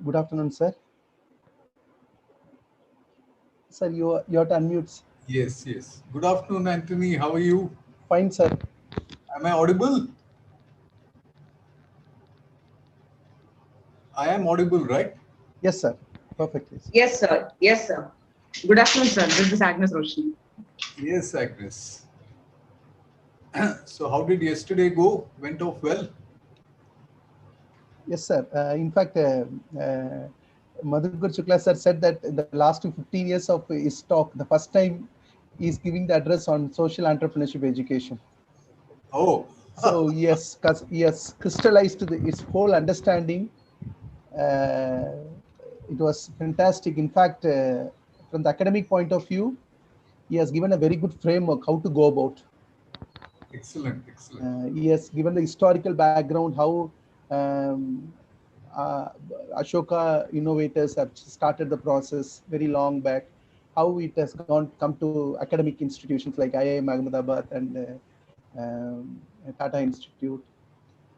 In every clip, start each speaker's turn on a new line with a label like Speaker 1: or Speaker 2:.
Speaker 1: Good afternoon, sir. Sir, you have to unmute.
Speaker 2: Yes, yes. Good afternoon, Anthony. How are you?
Speaker 1: Fine, sir.
Speaker 2: Am I audible? I am audible, right?
Speaker 1: Yes, sir. Perfectly.
Speaker 3: Yes, sir. Yes, sir. Good afternoon, sir. This is Agnes Roshni.
Speaker 2: Yes, Agnes. So how did yesterday go? Went off well?
Speaker 1: Yes, sir. In fact, Madhukar Shukla sir said that in the last 15 years of his talk, the first time he is giving the address on social entrepreneurship education.
Speaker 2: Oh.
Speaker 1: So yes, because he has crystallized its whole understanding. It was fantastic. In fact, from the academic point of view, he has given a very good framework how to go about.
Speaker 2: Excellent, excellent.
Speaker 1: He has given the historical background, how um, uh, Ashoka innovators have started the process very long back, how it has come to academic institutions like IIM Ahmedabad and Tata Institute.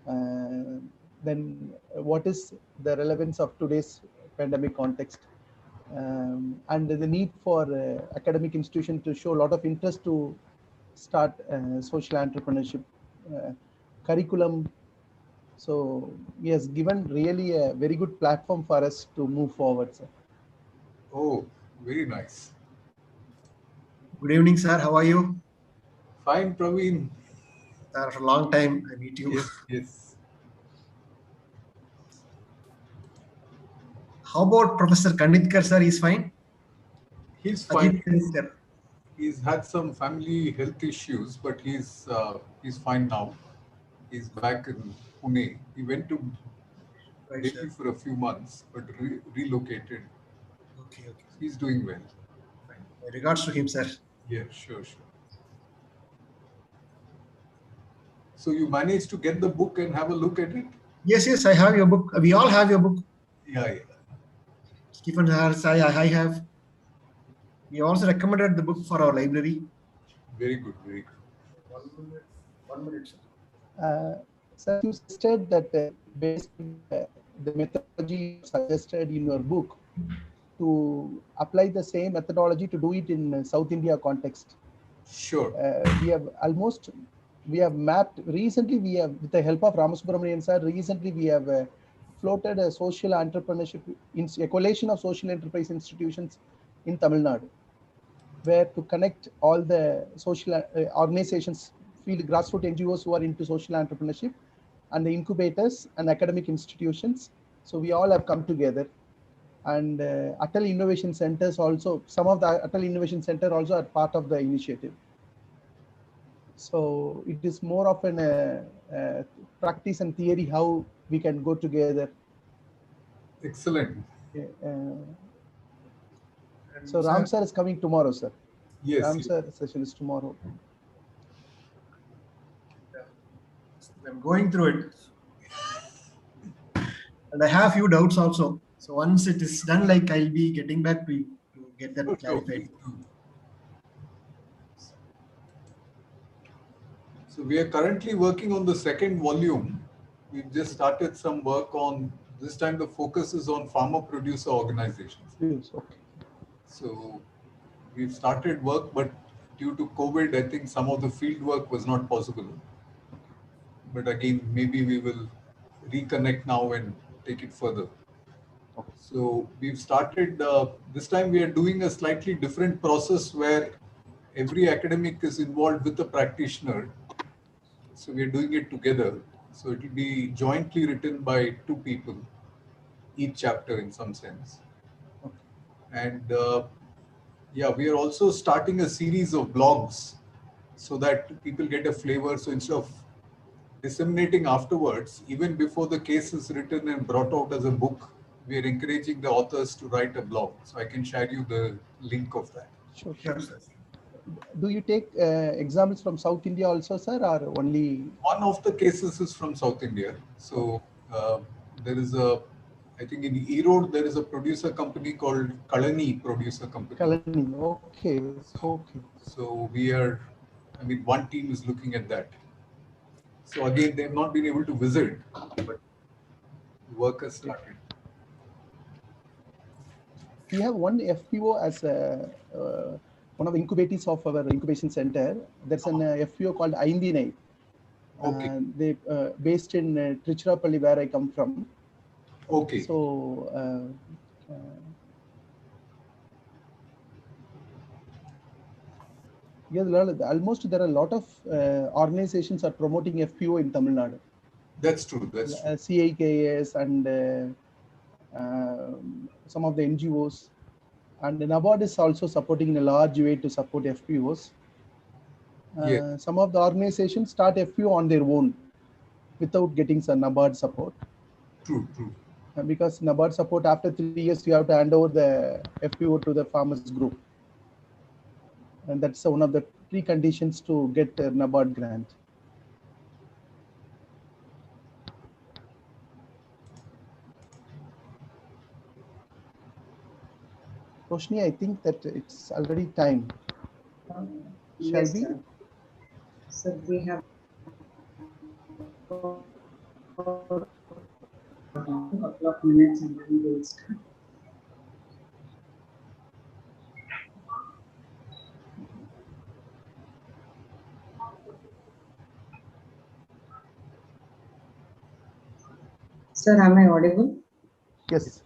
Speaker 1: Then what is the relevance of today's pandemic context, and the need for academic institutions to show a lot of interest to start social entrepreneurship curriculum. So he has given really a very good platform for us to move forward, sir.
Speaker 2: Oh, very nice.
Speaker 4: Good evening, sir. How are you?
Speaker 2: Fine, Praveen.
Speaker 4: Sir, after a long time, I meet you.
Speaker 2: Yes, yes.
Speaker 4: How about Professor Kanditkar, sir? He's fine?
Speaker 2: He's
Speaker 4: Ajit
Speaker 2: fine.
Speaker 4: Kanditkar.
Speaker 2: He's had some family health issues, but he's fine now. He's back in Pune. He went to
Speaker 4: Right,
Speaker 2: Delhi
Speaker 4: sir.
Speaker 2: for a few months, but relocated.
Speaker 4: Okay, okay.
Speaker 2: He's doing well.
Speaker 4: Fine. My regards to him, sir.
Speaker 2: Yeah, sure, sure. So you managed to get the book and have a look at it?
Speaker 4: Yes, yes, I have your book. We all have your book.
Speaker 2: Yeah, yeah.
Speaker 4: Stephen Harris, I have. We also recommended the book for our library.
Speaker 2: Very good, very good.
Speaker 4: 1 minute, sir.
Speaker 1: Sir, you suggested that based on the methodology you have suggested in your book, to apply the same methodology to do it in South India context.
Speaker 2: Sure.
Speaker 1: We have mapped recently. We have, with the help of Ramasubramanian sir, recently we have floated a social entrepreneurship, a coalition of social enterprise institutions in Tamil Nadu, where to connect all the social organizations, field grassroots NGOs who are into social entrepreneurship, and the incubators and academic institutions. So we all have come together, and Atal Innovation Centers also, some of the Atal Innovation Center also are part of the initiative. So it is more of an practice and theory how we can go together.
Speaker 2: Excellent.
Speaker 1: So Ram sir is coming tomorrow, sir.
Speaker 2: Yes.
Speaker 1: Ram sir session is tomorrow.
Speaker 4: I'm going through it. And I have few doubts also. So once it is done, like I'll be getting back to you to get that clarified.
Speaker 2: So we are currently working on the second volume. We've just started some work on, this time the focus is on farmer producer organizations.
Speaker 1: Yes, okay.
Speaker 2: So we've started work, but due to COVID, I think some of the field work was not possible. But again, maybe we will reconnect now and take it further.
Speaker 1: Okay.
Speaker 2: So we've started, this time we are doing a slightly different process where every academic is involved with a practitioner. So we are doing it together. So it will be jointly written by two people, each chapter in some sense.
Speaker 1: Okay.
Speaker 2: And yeah, we are also starting a series of blogs so that people get a flavor. So instead of disseminating afterwards, even before the case is written and brought out as a book, we are encouraging the authors to write a blog. So I can share you the link of that.
Speaker 1: Sure.
Speaker 4: Sure, sir.
Speaker 1: Do you take examples from South India also, sir, or only?
Speaker 2: One of the cases is from South India. So there is a, I think in Erode, there is a producer company called Kalani Producer Company.
Speaker 1: Kalani, okay, okay.
Speaker 2: So we are, I mean, one team is looking at that. So again, they have not been able to visit, but work has started.
Speaker 1: we have one FPO as one of the incubators of our incubation center. There's an FPO called Aindinai.
Speaker 2: Okay.
Speaker 1: They based in Trichurapalli, where I come from.
Speaker 2: Okay.
Speaker 1: So yeah, almost there are a lot of organizations are promoting FPO in Tamil Nadu.
Speaker 2: That's true. That's true.
Speaker 1: CIKS and some of the NGOs, and NABARD is also supporting in a large way to support FPOs.
Speaker 2: Yeah.
Speaker 1: Some of the organizations start FPO on their own without getting some NABARD support.
Speaker 2: True, true.
Speaker 1: Because NABARD support, after 3 years, you have to hand over the FPO to the farmers group. And that's one of the preconditions to get a NABARD grant. Roshni, I think that it's already time. Shall
Speaker 3: Yes,
Speaker 1: we?
Speaker 3: sir. So we have a couple of minutes and then we'll start. Sir, am I audible?
Speaker 1: Yes.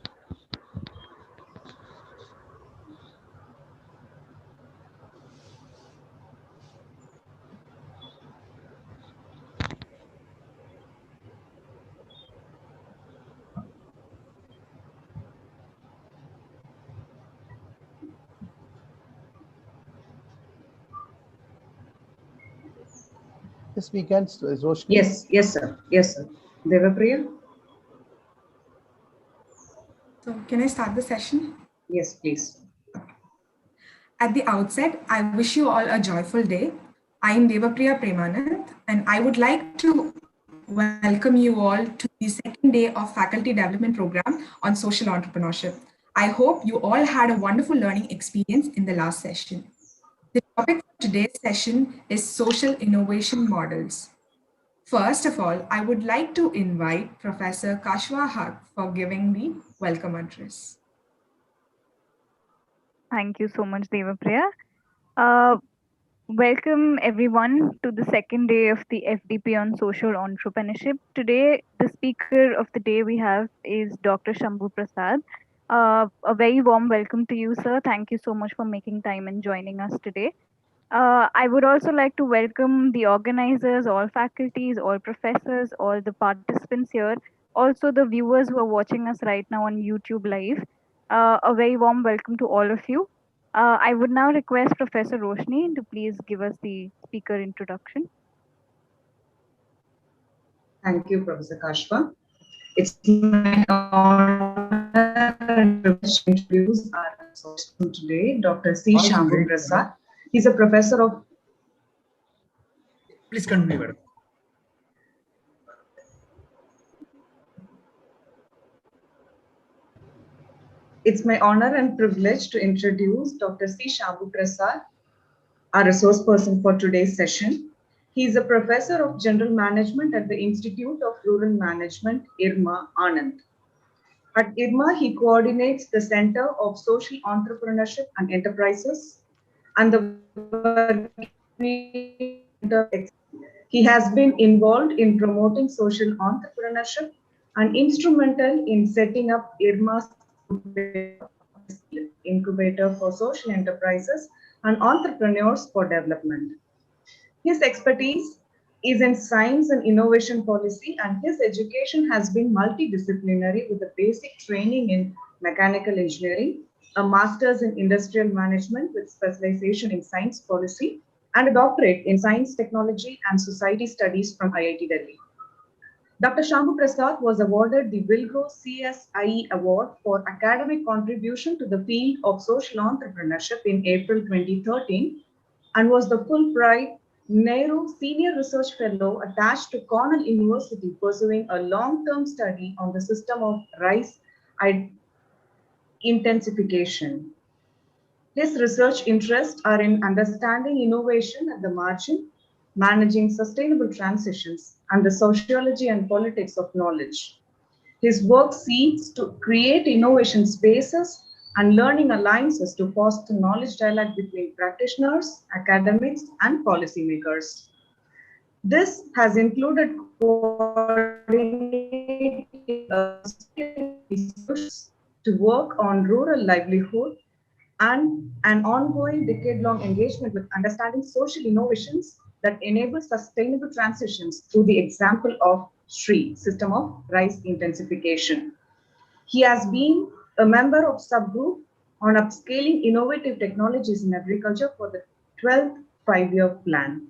Speaker 1: Yes, we can, Roshni.
Speaker 3: Yes, yes, sir. Yes, sir. Devapriya?
Speaker 5: So can I start the session?
Speaker 3: Yes, please.
Speaker 5: At the outset, I wish you all a joyful day. I am Devapriya Premanand, and I would like to welcome you all to the second day of Faculty Development Program on Social Entrepreneurship. I hope you all had a wonderful learning experience in the last session. The topic for today's session is social innovation models. First of all, I would like to invite Professor Kashwa Haq for giving the welcome address.
Speaker 6: Thank you so much, Devapriya. Welcome everyone to the second day of the FDP on social entrepreneurship. Today, the speaker of the day we have is Dr. Shambhu Prasad. A very warm welcome to you, sir. Thank you so much for making time and joining us today. I would also like to welcome the organizers, all faculties, all professors, all the participants here, also the viewers who are watching us right now on YouTube Live. A very warm welcome to all of you. I would now request Professor Roshni to please give us the speaker introduction.
Speaker 3: Thank you, Professor Kashwa. It's my honor and privilege to introduce our resource today, Dr. C. Shambhu Prasad. He's a professor of...
Speaker 4: Please continue, madam.
Speaker 3: It's my honor and privilege to introduce Dr. C. Shambhu Prasad, our resource person for today's session. He is a professor of general management at the Institute of Rural Management, IRMA, Anand. At IRMA, he coordinates the Center of Social Entrepreneurship and Enterprises and the he has been involved in promoting social entrepreneurship and instrumental in setting up IRMA's incubator for social enterprises and entrepreneurs for development. His expertise is in science and innovation policy, and his education has been multidisciplinary with a basic training in mechanical engineering, a master's in industrial management with specialization in science policy, and a doctorate in science, technology, and society studies from IIT Delhi. Dr. Shambhu Prasad was awarded the Wilgrow CSIE Award for academic contribution to the field of social entrepreneurship in April 2013 and was the Fulbright Nehru Senior Research Fellow attached to Cornell University pursuing a long-term study on the system of rice intensification. His research interests are in understanding innovation at the margin, managing sustainable transitions, and the sociology and politics of knowledge. His work seeks to create innovation spaces and learning alliances to foster knowledge dialogue between practitioners, academics, and policymakers. This has included coordinating research to work on rural livelihood and an ongoing decade-long engagement with understanding social innovations that enable sustainable transitions through the example of SRI, System of Rice Intensification. He has been a member of subgroup on upscaling innovative technologies in agriculture for the 12th five-year plan.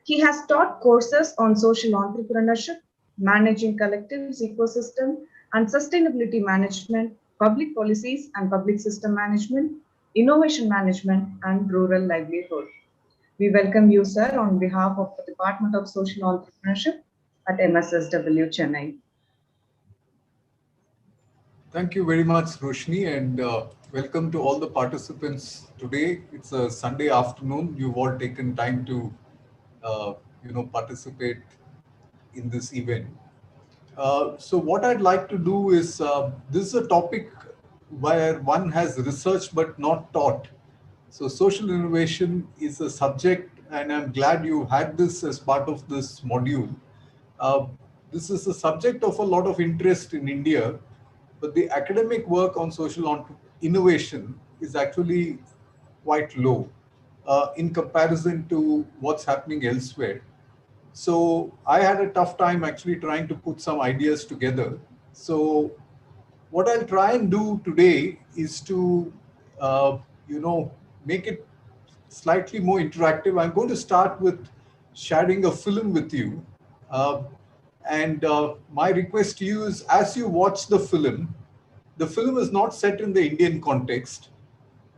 Speaker 3: He has taught courses on social entrepreneurship, managing collectives ecosystem, and sustainability management, public policies and public system management, innovation management, and rural livelihood. We welcome you, sir, on behalf of the Department of Social Entrepreneurship at MSSW Chennai.
Speaker 2: Thank you very much, Roshni, and welcome to all the participants today. It's a Sunday afternoon. You've all taken time to, participate in this event. So what I'd like to do is, this is a topic where one has researched but not taught. So social innovation is a subject, and I'm glad you had this as part of this module. Uh, this is a subject of a lot of interest in India, but the academic work on social innovation is actually quite low in comparison to what's happening elsewhere. So I had a tough time actually trying to put some ideas together. So what I'll try and do today is to, uh, make it slightly more interactive. I'm going to start with sharing a film with you. Uh, and my request to you is, as you watch the film is not set in the Indian context,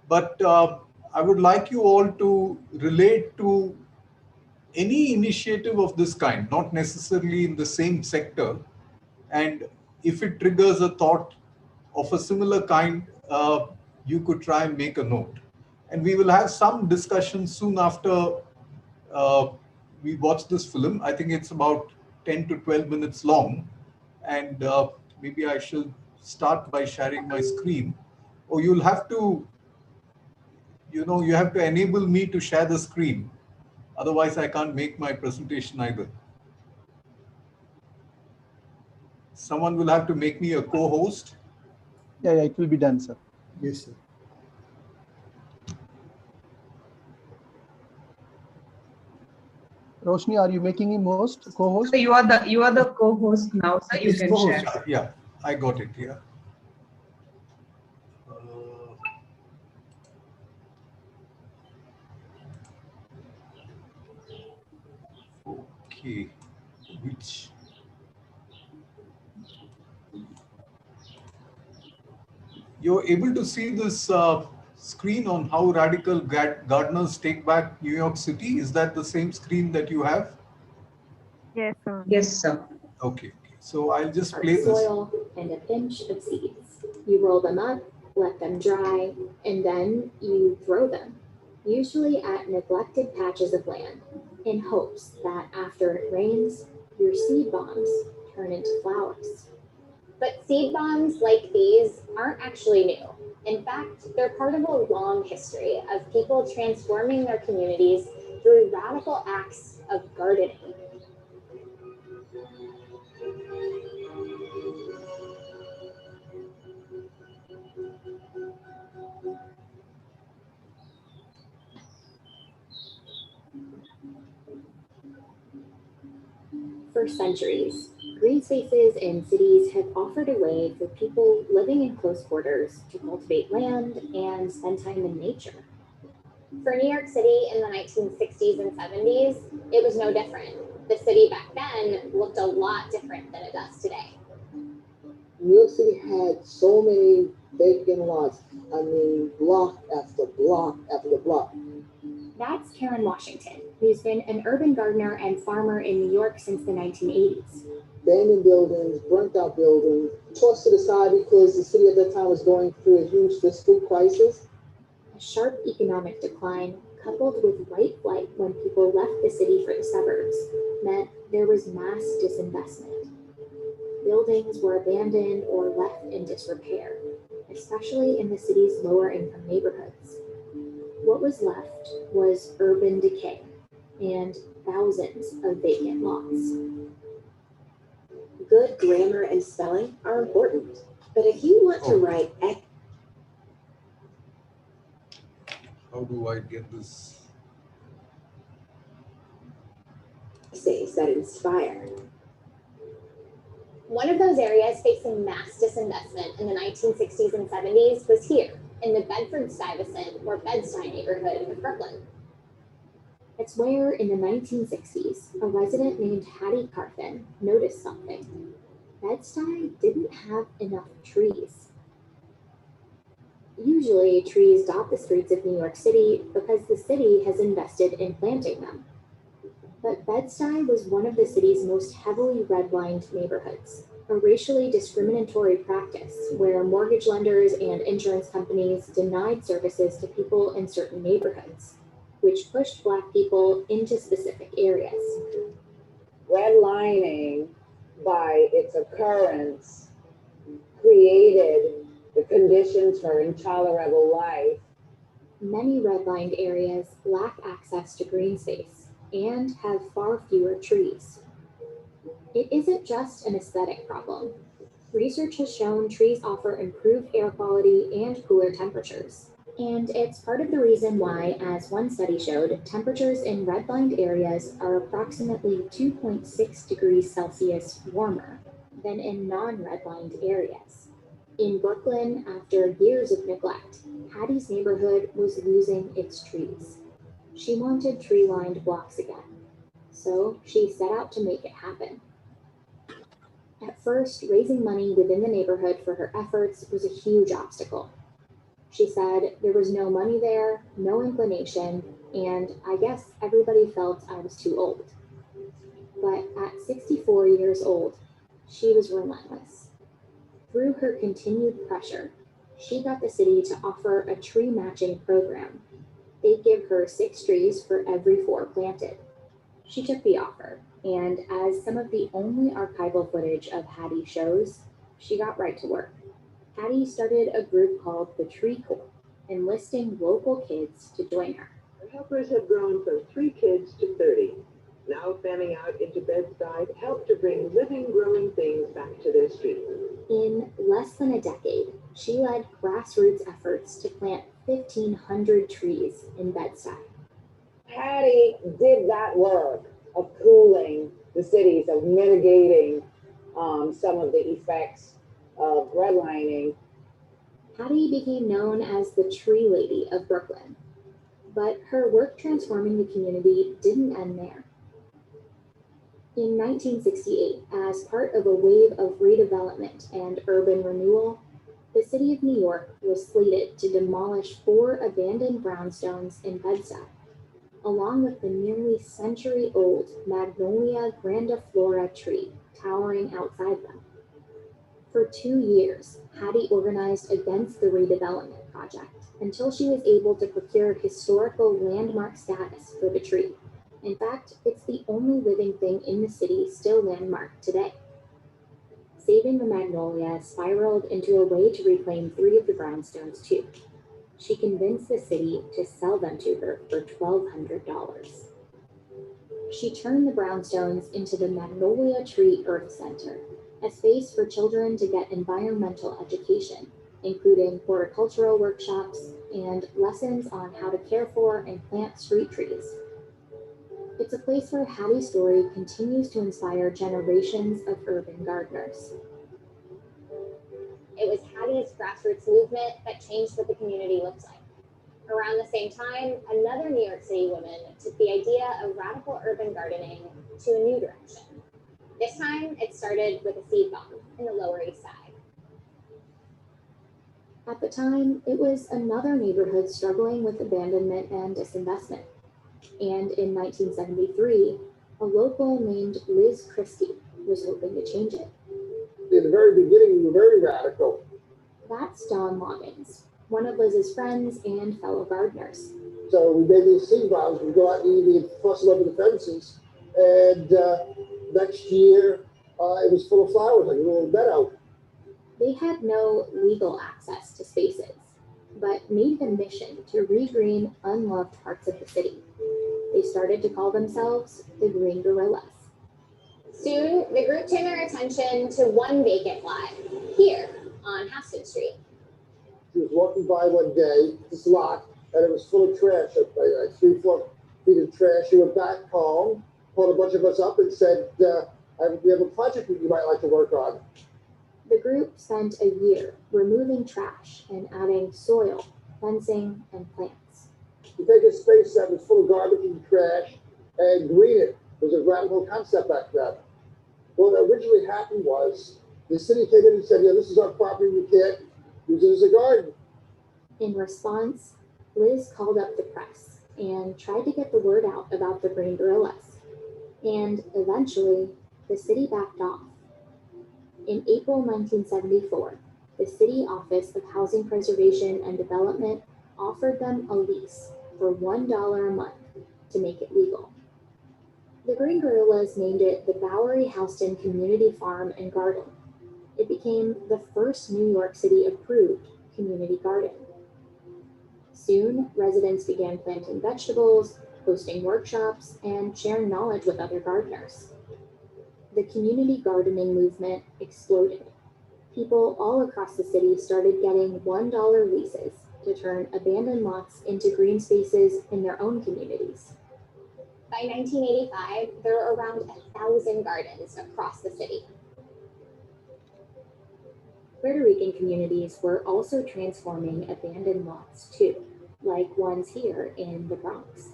Speaker 2: but I would like you all to relate to any initiative of this kind, not necessarily in the same sector. And if it triggers a thought of a similar kind, you could try and make a note. And we will have some discussion soon after uh, we watch this film. I think it's about 10 to 12 minutes long. And maybe I shall start by sharing my screen. Or you'll have to, you have to enable me to share the screen. Otherwise, I can't make my presentation either. Someone will have to make me a co-host.
Speaker 1: Yeah, it will be done, sir.
Speaker 4: Yes, sir.
Speaker 1: Roshni, are you making him co-host?
Speaker 3: So you are the co-host now, sir. You can share.
Speaker 2: Yeah, I got it. Yeah. Okay. Which? You're able to see this screen on how radical gardeners take back New York City. Is that the same screen that you have?
Speaker 6: Yes, sir.
Speaker 3: Yes, sir.
Speaker 2: Okay. So I'll just play this.
Speaker 7: Soil and a pinch of seeds. You roll them up, let them dry, and then you throw them, usually at neglected patches of land, in hopes that after it rains, your seed bombs turn into flowers.
Speaker 8: But seed bombs like these aren't actually new. In fact, they're part of a long history of people transforming their communities through radical acts of gardening.
Speaker 7: For centuries, green spaces in cities have offered a way for people living in close quarters to cultivate land and spend time in nature.
Speaker 8: For New York City in the 1960s and 70s, it was no different. The city back then looked a lot different than it does today.
Speaker 9: New York City had so many vacant lots. I mean, block after block after block.
Speaker 7: That's Karen Washington, who's been an urban gardener and farmer in New York since the 1980s.
Speaker 9: Abandoned buildings, burnt out buildings, tossed to the side because the city at that time was going through a huge fiscal crisis.
Speaker 7: A sharp economic decline, coupled with white flight when people left the city for the suburbs, meant there was mass disinvestment. Buildings were abandoned or left in disrepair, especially in the city's lower income neighborhoods. What was left was urban decay and thousands of vacant lots.
Speaker 10: Good grammar and spelling are important, but if you want to write
Speaker 2: How do I get this?
Speaker 10: essays that inspire.
Speaker 8: One of those areas facing mass disinvestment in the 1960s and 70s was here, in the Bedford-Stuyvesant or Bed-Stuy neighborhood of Brooklyn.
Speaker 7: It's where, in the 1960s, a resident named Hattie Carthen noticed something. Bed-Stuy didn't have enough trees. Usually, trees dot the streets of New York City because the city has invested in planting them. But Bed-Stuy was one of the city's most heavily redlined neighborhoods, a racially discriminatory practice where mortgage lenders and insurance companies denied services to people in certain neighborhoods, which pushed Black people into specific areas.
Speaker 9: Redlining, by its occurrence, created the conditions for intolerable life.
Speaker 7: Many redlined areas lack access to green space and have far fewer trees. It isn't just an aesthetic problem. Research has shown trees offer improved air quality and cooler temperatures. And it's part of the reason why, as one study showed, temperatures in redlined areas are approximately 2.6 degrees Celsius warmer than in non-redlined areas. In Brooklyn, after years of neglect, Hattie's neighborhood was losing its trees. She wanted tree-lined blocks again, so she set out to make it happen. At first, raising money within the neighborhood for her efforts was a huge obstacle. She said there was no money there, no inclination, and I guess everybody felt I was too old. But at 64 years old, she was relentless. Through her continued pressure, she got the city to offer a tree matching program. They'd give her 6 trees for every 4 planted. She took the offer, and as some of the only archival footage of Hattie shows, she got right to work. Hattie started a group called the Tree Corps, enlisting local kids to join her.
Speaker 11: Her helpers have grown from 3 kids to 30, now fanning out into Bed-Stuy to help to bring living, growing things back to their street.
Speaker 7: In less than a decade, she led grassroots efforts to plant 1,500 trees in Bed-Stuy.
Speaker 9: Hattie did that work of cooling the cities, of mitigating some of the effects of redlining.
Speaker 7: Hattie became known as the Tree Lady of Brooklyn, but her work transforming the community didn't end there. In 1968, as part of a wave of redevelopment and urban renewal, the city of New York was slated to demolish 4 abandoned brownstones in Bed-Stuy, along with the nearly century-old Magnolia grandiflora tree towering outside them. For 2 years, Hattie organized against the redevelopment project until she was able to procure historical landmark status for the tree. In fact, it's the only living thing in the city still landmarked today. Saving the magnolia spiraled into a way to reclaim 3 of the brownstones too. She convinced the city to sell them to her for $1,200. She turned the brownstones into the Magnolia Tree Earth Center, a space for children to get environmental education, including horticultural workshops and lessons on how to care for and plant street trees. It's a place where Hattie's story continues to inspire generations of urban gardeners.
Speaker 8: It was Hattie's grassroots movement that changed what the community looks like. Around the same time, another New York City woman took the idea of radical urban gardening to a new direction. This time, it started with a seed bomb in the Lower East Side.
Speaker 7: At the time, it was another neighborhood struggling with abandonment and disinvestment. And in 1973, a local named Liz Christie was hoping to change it.
Speaker 12: In the very beginning, we were very radical.
Speaker 7: That's Don Loggins, one of Liz's friends and fellow gardeners.
Speaker 12: So we made these seed bombs. We go out and we'd fuss them over the fences. And next year, it was full of flowers, like a little meadow.
Speaker 8: They had no legal access to spaces, but made it a mission to regreen unloved parts of the city. They started to call themselves the Green Gorillas.
Speaker 7: Soon, the group turned their attention to one vacant lot here on Hampstead Street.
Speaker 12: She was walking by one day, this lot, and it was full of trash, like 3-4 feet of trash. She went back home, called a bunch of us up and said, we have a project that you might like to work on.
Speaker 8: The group spent a year removing trash and adding soil, fencing, and plants.
Speaker 12: You take a space that was full of garbage and trash and green it. It was a radical concept back then. What originally happened was the city came in and said, yeah, this is our property, we can't use it as a garden.
Speaker 8: In response, Liz called up the press and tried to get the word out about the Green Gorillas. And eventually, the city backed off. In April 1974, the City Office of Housing Preservation and Development offered them a lease for $1 a month to make it legal. The Green Gorillas named it the Bowery Houston Community Farm and Garden. It became the first New York City approved community garden. Soon, residents began planting vegetables, hosting workshops, and sharing knowledge with other gardeners. The community gardening movement exploded. People all across the city started getting $1 leases to turn abandoned lots into green spaces in their own communities.
Speaker 7: By 1985, there were around 1,000 gardens across the city.
Speaker 8: Puerto Rican communities were also transforming abandoned lots too, like ones here in the Bronx.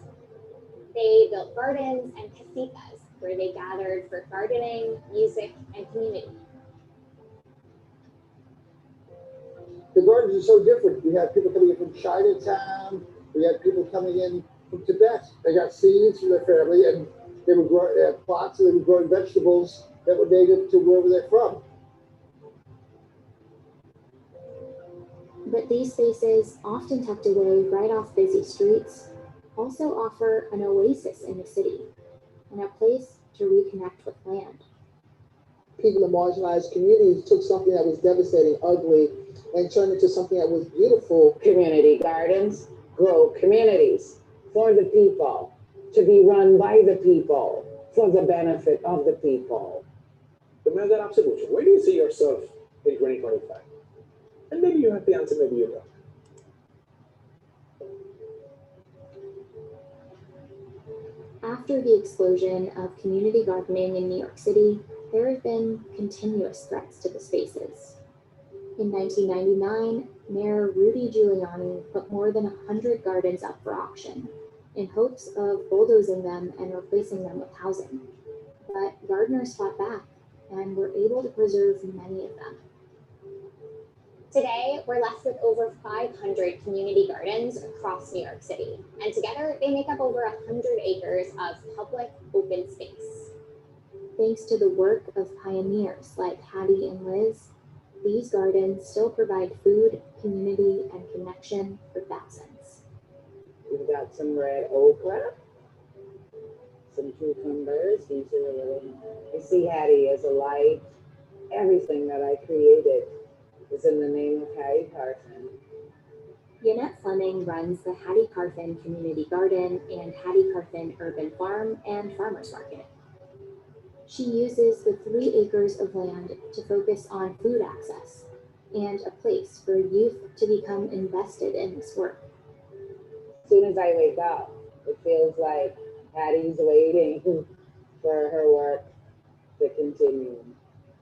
Speaker 7: They built gardens and casitas where they gathered for gardening, music, and community.
Speaker 12: The gardens are so different. We had people coming in from Chinatown. We had people coming in from Tibet. They got seeds from their family, and they had plots, and they were growing vegetables that were native to wherever they're from.
Speaker 8: But these spaces, often tucked away right off busy streets, also offer an oasis in the city and a place to reconnect with land.
Speaker 9: People in marginalized communities took something that was devastating, ugly, and turned it into something that was beautiful. Community gardens grow communities for the people, to be run by the people, for the benefit of the people.
Speaker 13: The matter absolutely. Where do you see yourself in 2025? And maybe you have the answer, maybe you don't.
Speaker 8: After the explosion of community gardening in New York City, there have been continuous threats to the spaces. In 1999, Mayor Rudy Giuliani put more than 100 gardens up for auction in hopes of bulldozing them and replacing them with housing. But gardeners fought back and were able to preserve many of them.
Speaker 7: Today, we're left with over 500 community gardens across New York City, and together they make up over 100 acres of public open space.
Speaker 8: Thanks to the work of pioneers like Hattie and Liz, these gardens still provide food, community, and connection for thousands.
Speaker 9: We've got some red okra, some cucumbers. These are really, I see Hattie as a light. Everything that I created is in the name of Hattie Carson.
Speaker 8: Yannette Fleming runs the Hattie Carson Community Garden and Hattie Carson Urban Farm and Farmers Market. She uses the 3 acres of land to focus on food access and a place for youth to become invested in this work.
Speaker 9: As soon as I wake up, it feels like Hattie's waiting for her work to continue,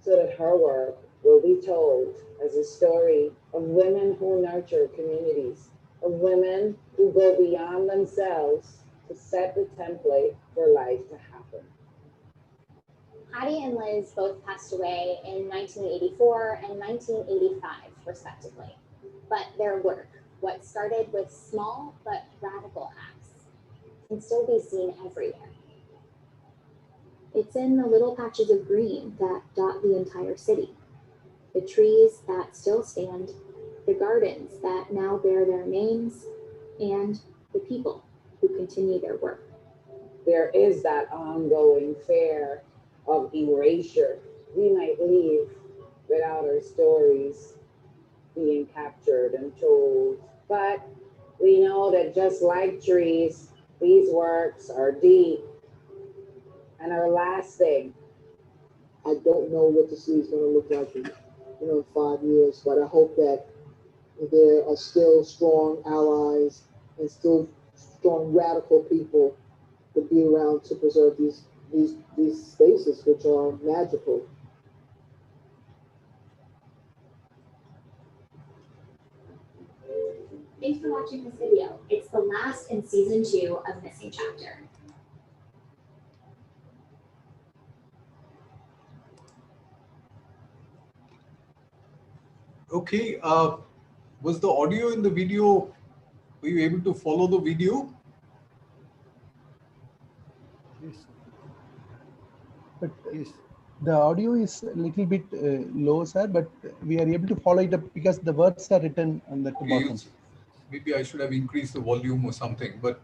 Speaker 9: so that her work will be told as a story of women who nurture communities, of women who go beyond themselves to set the template for life to happen.
Speaker 7: Hattie and Liz both passed away in 1984 and 1985, respectively. But their work, what started with small but radical acts, can still be seen everywhere.
Speaker 8: It's in the little patches of green that dot the entire city. The trees that still stand, the gardens that now bear their names, and the people who continue their work.
Speaker 9: There is that ongoing fear of erasure. We might leave, but without our stories being captured and told. But we know that just like trees, these works are deep and are lasting.
Speaker 12: I don't know what the city is going to look like in 5 years, but I hope that there are still strong allies and still strong radical people to be around to preserve these spaces, which are magical.
Speaker 8: Thanks for watching this video. It's the last in season 2 of Missing Chapter.
Speaker 2: Okay, was the audio in the video, were you able to follow the video?
Speaker 4: Yes.
Speaker 1: But
Speaker 4: Yes.
Speaker 1: the audio is a little bit low, sir, but we are able to follow it up because the words are written on the
Speaker 2: Okay,
Speaker 1: bottom.
Speaker 2: maybe I should have increased the volume or something, but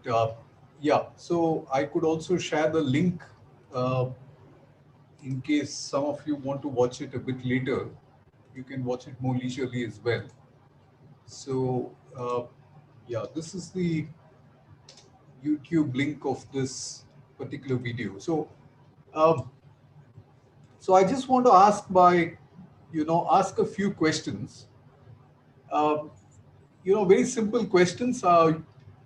Speaker 2: yeah, so I could also share the link in case some of you want to watch it a bit later. You can watch it more leisurely as well. So yeah, this is the YouTube link of this particular video. So so I just want to ask ask a few questions. Um, very simple questions.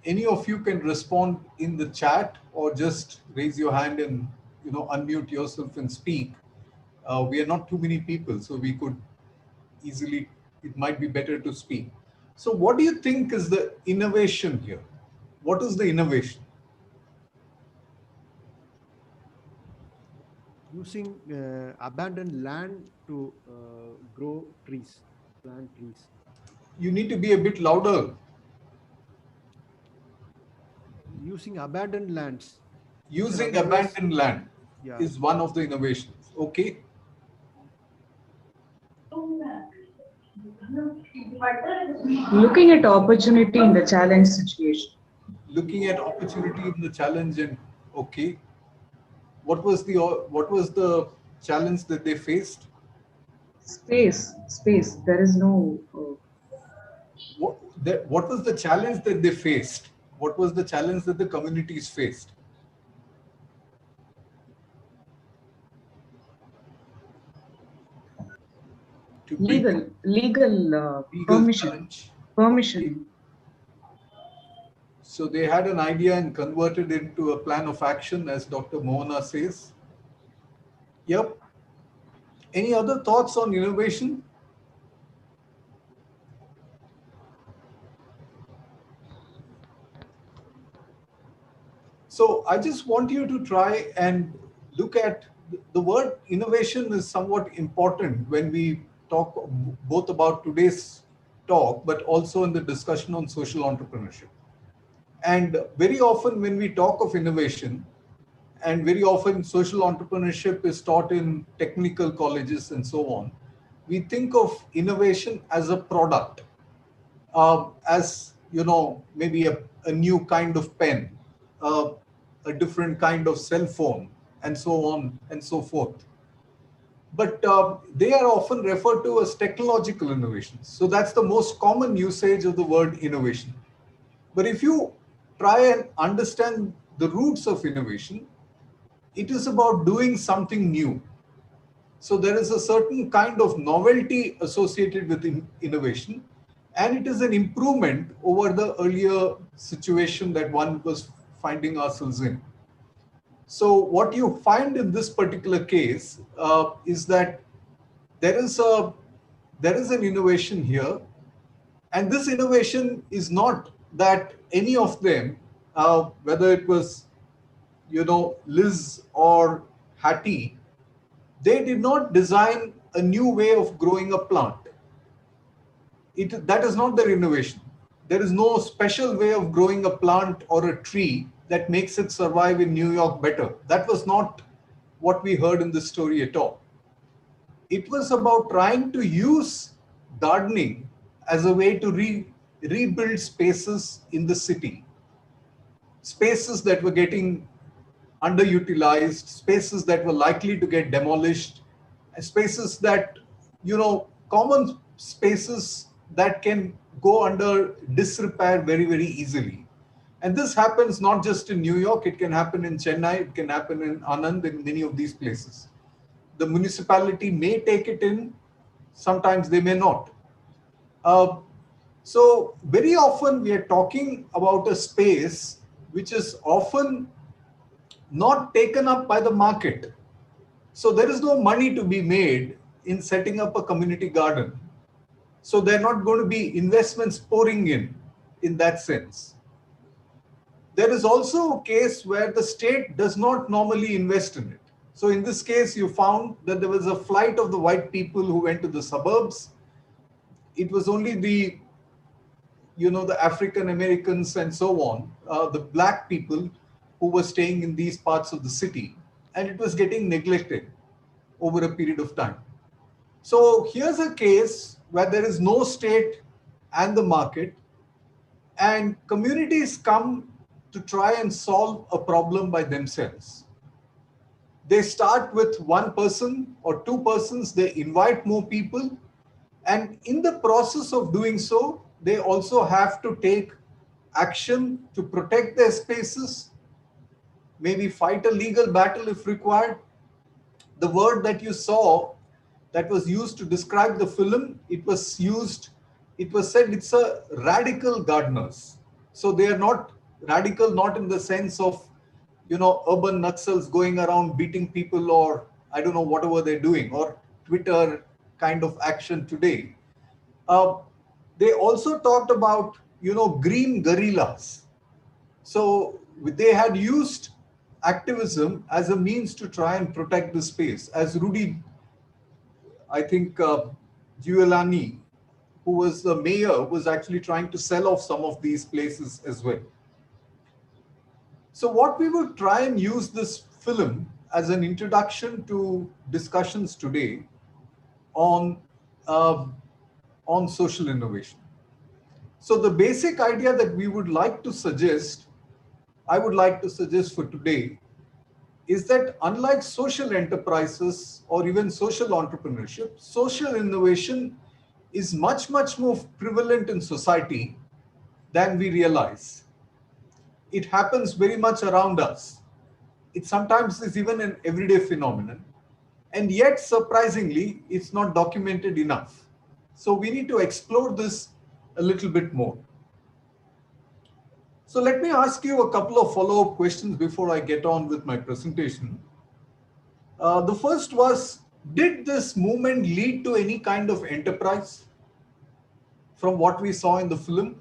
Speaker 2: Any of you can respond in the chat or just raise your hand and, unmute yourself and speak. We are not too many people, so we could easily, it might be better to speak. So what do you think is the innovation here? What is the innovation?
Speaker 4: Using abandoned land to grow trees, plant trees.
Speaker 2: You need to be a bit louder.
Speaker 4: Using abandoned lands.
Speaker 2: Using
Speaker 4: Otherwise,
Speaker 2: abandoned land
Speaker 4: yeah.
Speaker 2: is one of the innovations. Okay.
Speaker 3: Looking at opportunity in the challenge situation.
Speaker 2: Looking at opportunity in the challenge, and okay. What was the challenge that they faced?
Speaker 3: Space. There is no.
Speaker 2: What was the challenge that they faced? What was the challenge that the communities faced?
Speaker 3: Legal permission.
Speaker 2: Challenge.
Speaker 3: Permission.
Speaker 2: So they had an idea and converted it into a plan of action, as Dr. Mohana says. Yep. Any other thoughts on innovation? So I just want you to try and look at the word innovation is somewhat important when we talk both about today's talk, but also in the discussion on social entrepreneurship. And very often when we talk of innovation, and very often social entrepreneurship is taught in technical colleges and so on, we think of innovation as a product, as maybe a new kind of pen, a different kind of cell phone, and so on and so forth. But they are often referred to as technological innovations. So that's the most common usage of the word innovation. But if you try and understand the roots of innovation, it is about doing something new. So there is a certain kind of novelty associated with innovation, and it is an improvement over the earlier situation that one was finding ourselves in. So what you find in this particular case is that there is an innovation here, and this innovation is not that any of them, whether it was Liz or Hattie, they did not design a new way of growing a plant. That is not their innovation. There is no special way of growing a plant or a tree that makes it survive in New York better. That was not what we heard in this story at all. It was about trying to use gardening as a way to rebuild spaces in the city. Spaces that were getting underutilized, spaces that were likely to get demolished, spaces that common spaces that can go under disrepair very, very easily. And this happens not just in New York, it can happen in Chennai, it can happen in Anand, in many of these places. The municipality may take it in, sometimes they may not. So very often we are talking about a space which is often not taken up by the market. So there is no money to be made in setting up a community garden. So there are not going to be investments pouring in that sense. There is also a case where the state does not normally invest in it. So in this case, you found that there was a flight of the white people who went to the suburbs. It was only the African Americans and so on, the black people who were staying in these parts of the city, and it was getting neglected over a period of time. So here's a case where there is no state and the market, and communities come to try and solve a problem by themselves. They start with one person or two persons, they invite more people, and in the process of doing so, they also have to take action to protect their spaces, maybe fight a legal battle if required. The word that you saw that was used to describe the film, it was said it's a radical gardeners. So they are not radical, not in the sense of, urban Naxals going around beating people or I don't know, whatever they're doing, or Twitter kind of action today. They also talked about, green guerrillas. So they had used activism as a means to try and protect the space. As Rudy, I think, Giuliani, who was the mayor, was actually trying to sell off some of these places as well. So what we will try and use this film as an introduction to discussions today on social innovation. So the basic idea that I would like to suggest for today is that unlike social enterprises or even social entrepreneurship, social innovation is much, much more prevalent in society than we realize. It happens very much around us. It sometimes is even an everyday phenomenon. And yet, surprisingly, it's not documented enough. So we need to explore this a little bit more. So let me ask you a couple of follow-up questions before I get on with my presentation. The first was, did this movement lead to any kind of enterprise from what we saw in the film?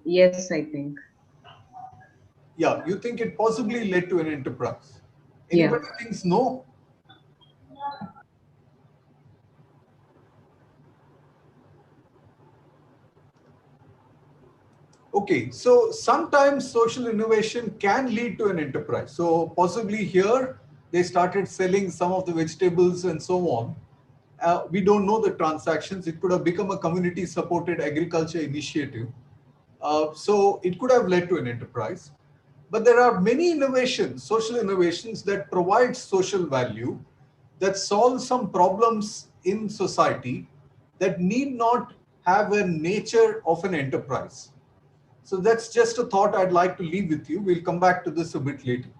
Speaker 3: Yes, I think.
Speaker 2: Yeah, you think it possibly led to an enterprise? Anybody thinks no? Okay, so sometimes social innovation can lead to an enterprise. So possibly here, they started selling some of the vegetables and so on. We don't know the transactions. It could have become a community-supported agriculture initiative. So it could have led to an enterprise. But there are many innovations, social innovations, that provide social value, that solve some problems in society that need not have a nature of an enterprise. So that's just a thought I'd like to leave with you. We'll come back to this a bit later.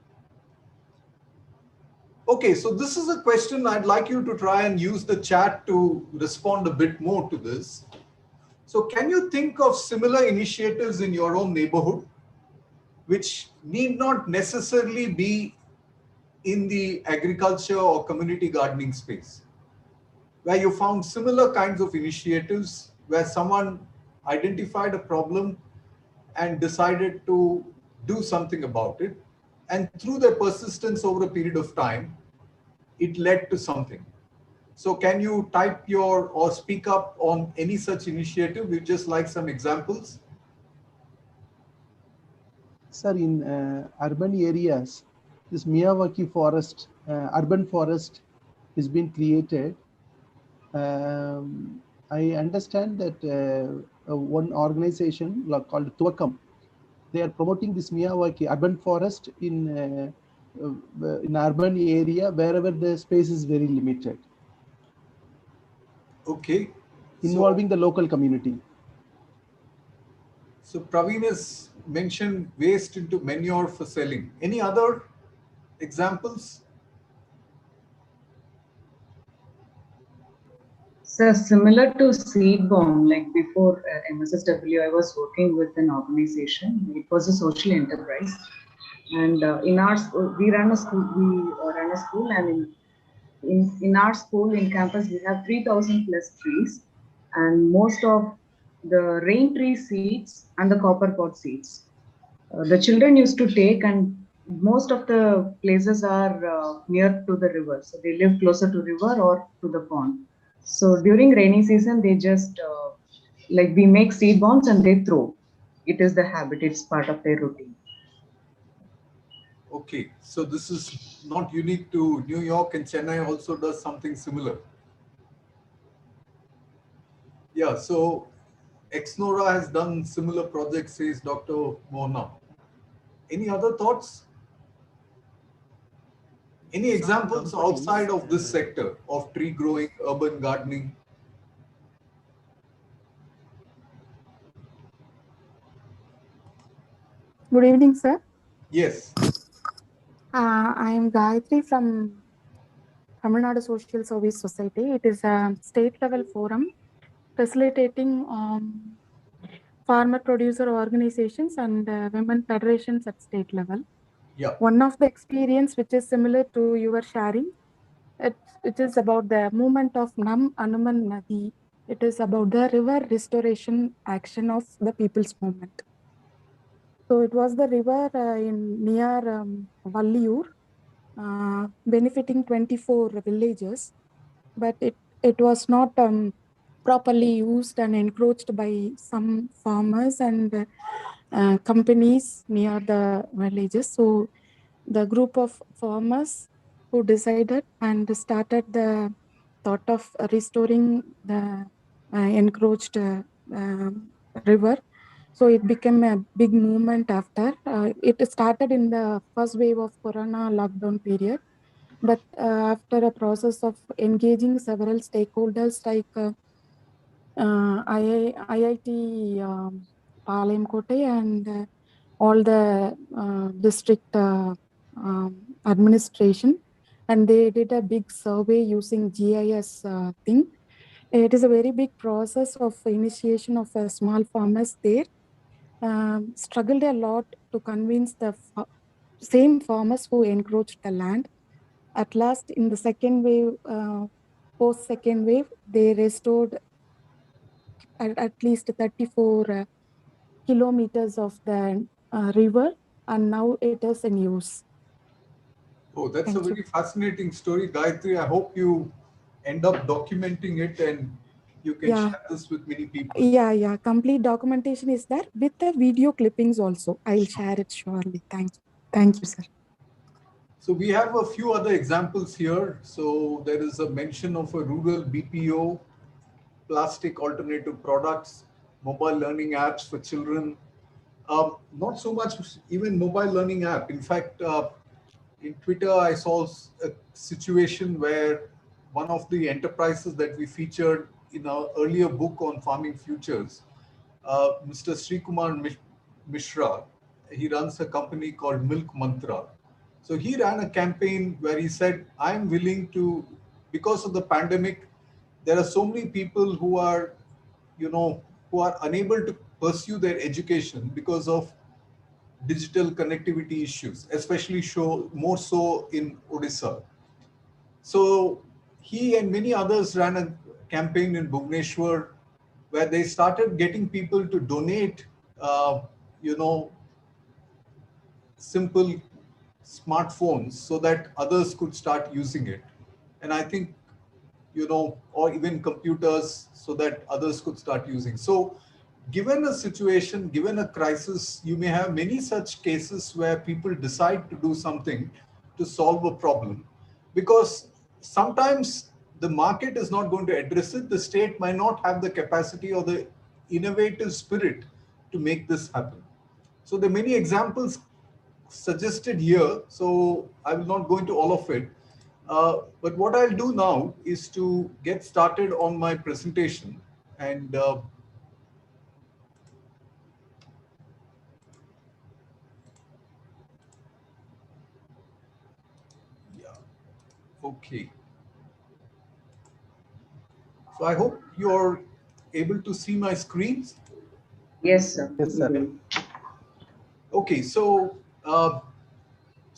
Speaker 2: Okay, so this is a question I'd like you to try and use the chat to respond a bit more to this. So can you think of similar initiatives in your own neighborhood, which need not necessarily be in the agriculture or community gardening space, where you found similar kinds of initiatives where someone identified a problem and decided to do something about it, and through their persistence over a period of time, it led to something. So can you type or speak up on any such initiative? We'd just like some examples.
Speaker 1: Sir, in urban areas, this Miyawaki forest, urban forest is being created. I understand that one organization called Tuakam, they are promoting this Miyawaki urban forest in in urban area wherever the space is very limited.
Speaker 2: Okay.
Speaker 1: Involving the local community.
Speaker 2: So Praveen has mentioned waste into manure for selling. Any other examples?
Speaker 3: So similar to seed bomb, like before MSSW, I was working with an organization. It was a social enterprise, and in our school, we ran a school. We ran a school, and in our school in campus we have 3,000 plus trees, and most of the rain tree seeds and the copper pot seeds. The children used to take, and most of the places are near to the river, so they live closer to river or to the pond. So during rainy season, they just like we make seed bombs and they throw. It is the habit; it's part of their routine.
Speaker 2: Okay, so this is not unique to New York, and Chennai also does something similar. Yeah, so Exnora has done similar projects, says Dr. Mona. Any other thoughts? Any examples outside of this sector of tree growing, urban gardening?
Speaker 14: Good evening, sir.
Speaker 2: Yes.
Speaker 14: I am Gayatri from Tamil Nadu Social Service Society. It is a state level forum facilitating farmer producer organizations and women federations at state level.
Speaker 2: Yeah.
Speaker 14: One of the experience which is similar to your sharing, it is about the movement of Nam Anuman Nadi. It is about the river restoration action of the people's movement. So it was the river in near Valliyur, benefiting 24 villages, but it was not properly used and encroached by some farmers and companies near the villages. So the group of farmers who decided and started the thought of restoring the encroached river. So it became a big movement after. It started in the first wave of Corona lockdown period. But after a process of engaging several stakeholders like IIT Palayamkottai and all the district administration, and they did a big survey using GIS thing. It is a very big process of initiation of small farmers there. Struggled a lot to convince the same farmers who encroached the land. At last, in the second wave, post second wave, they restored at least 34 kilometers of the river, and now it is in use.
Speaker 2: Oh, that's
Speaker 14: Thank
Speaker 2: a very fascinating story, Gayatri. I hope you end up documenting it and you can share this with many people.
Speaker 14: Yeah. Complete documentation is there with the video clippings also. I'll share it surely. Thank you, sir.
Speaker 2: So we have a few other examples here. So there is a mention of a rural BPO, plastic alternative products, mobile learning apps for children. Not so much even mobile learning app. In fact, in Twitter, I saw a situation where one of the enterprises that we featured in our earlier book on farming futures, Mr. Srikumar Mishra, he runs a company called Milk Mantra. So he ran a campaign where he said, I'm willing to, because of the pandemic, there are so many people who are, who are unable to pursue their education because of digital connectivity issues, especially more so in Odisha. So he and many others ran a campaign in Bhubaneswar where they started getting people to donate, you know, simple smartphones so that others could start using it. And I think, or even computers so that others could start using. So given a situation, given a crisis, you may have many such cases where people decide to do something to solve a problem, because sometimes the market is not going to address it. The state might not have the capacity or the innovative spirit to make this happen. So there are many examples suggested here, so I will not go into all of it. But what I'll do now is to get started on my presentation. And yeah, okay. So I hope you're able to see my screens.
Speaker 3: Yes, sir.
Speaker 1: Yes, sir.
Speaker 2: Okay, so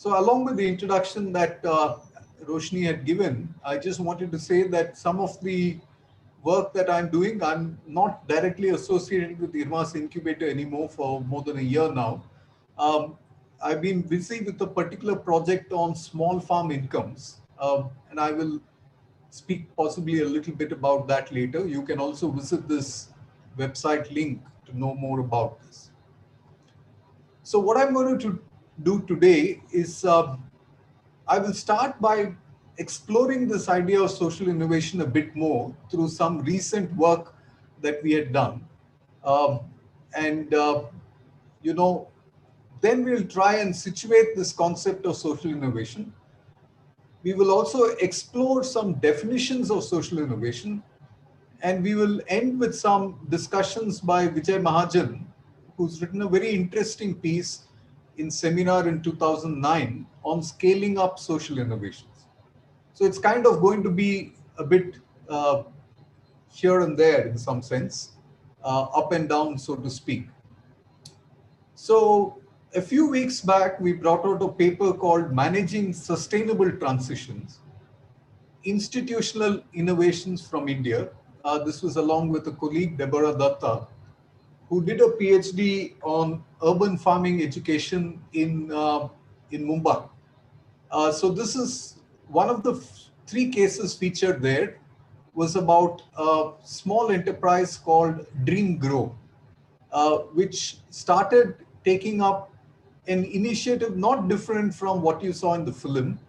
Speaker 2: along with the introduction that Roshni had given, I just wanted to say that some of the work that I'm doing, I'm not directly associated with IRMA's incubator anymore for more than a year now. I've been busy with a particular project on small farm incomes, and I will speak possibly a little bit about that later. You can also visit this website link to know more about this. So what I'm going to do today is I will start by exploring this idea of social innovation a bit more through some recent work that we had done. Um, and, you know, then we'll try and situate this concept of social innovation. We will also explore some definitions of social innovation, and we will end with some discussions by Vijay Mahajan, who's written a very interesting piece in seminar in 2009 on scaling up social innovations. So it's kind of going to be a bit here and there in some sense, up and down, so to speak. So a few weeks back, we brought out a paper called Managing Sustainable Transitions, Institutional Innovations from India. This was along with a colleague, Deborah Datta, who did a PhD on urban farming education in Mumbai. So this is one of the three cases featured there was about a small enterprise called Dream Grow, which started taking up an initiative not different from what you saw in the film,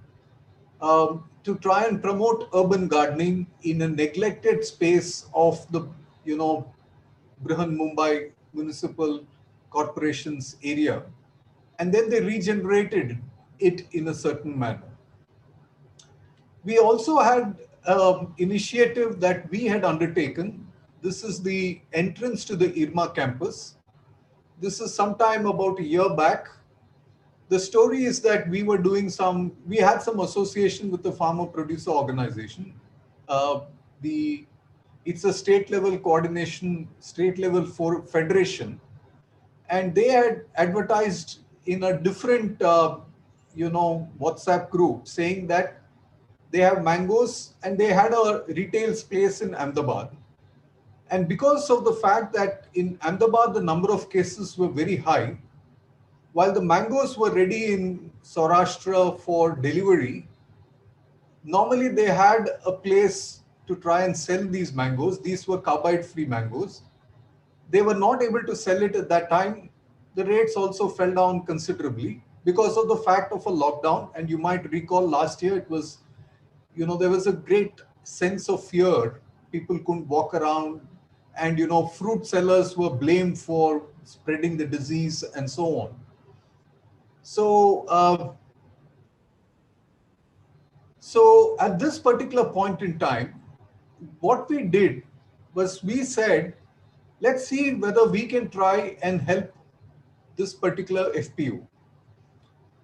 Speaker 2: to try and promote urban gardening in a neglected space of the, Brihan Mumbai Municipal Corporation's area. And then they regenerated it in a certain manner. We also had an initiative that we had undertaken. This is the entrance to the IRMA campus. This is sometime about a year back. The story is that we had some association with the farmer producer organization. Uh, it's a state level coordination, state level federation. And they had advertised in a different, WhatsApp group saying that they have mangoes and they had a retail space in Ahmedabad. And because of the fact that in Ahmedabad, the number of cases were very high, while the mangoes were ready in Saurashtra for delivery, normally they had a place to try and sell these mangoes. These were carbide-free mangoes. They were not able to sell it at that time. The rates also fell down considerably because of the fact of a lockdown. And you might recall last year, there was a great sense of fear. People couldn't walk around, and, fruit sellers were blamed for spreading the disease and so on. So at this particular point in time, what we did was we said, let's see whether we can try and help this particular FPU.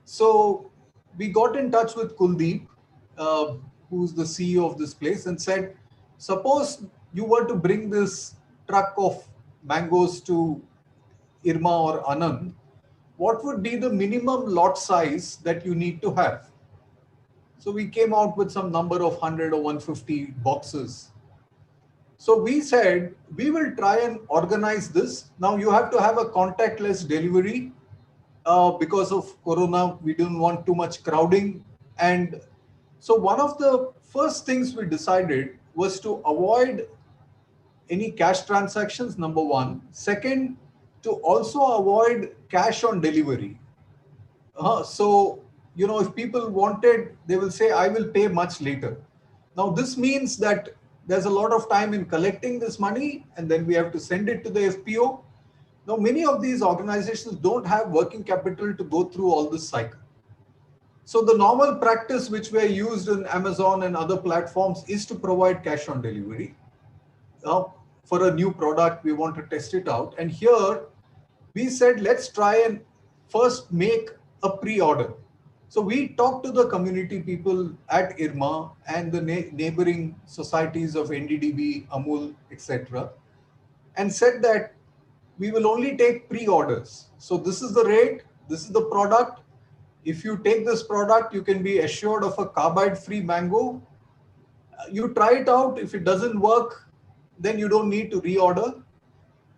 Speaker 2: So we got in touch with Kuldeep, who's the CEO of this place, and said, suppose you were to bring this truck of mangoes to Irma or Anand, what would be the minimum lot size that you need to have? So we came out with some number of 100 or 150 boxes. So we said, we will try and organize this. Now you have to have a contactless delivery. Because of Corona, we didn't want too much crowding. And so one of the first things we decided was to avoid any cash transactions, number one. Second, to also avoid cash on delivery. So, if people wanted, they will say, I will pay much later. Now, this means that there's a lot of time in collecting this money, and then we have to send it to the FPO. Now, many of these organizations don't have working capital to go through all this cycle. So the normal practice which were used in Amazon and other platforms is to provide cash on delivery. For a new product, we want to test it out. And here we said, let's try and first make a pre-order. So we talked to the community people at IRMA and the neighboring societies of NDDB, Amul, etc., and said that we will only take pre-orders. So this is the rate, this is the product. If you take this product, you can be assured of a carbide-free mango. You try it out. If it doesn't work, then you don't need to reorder.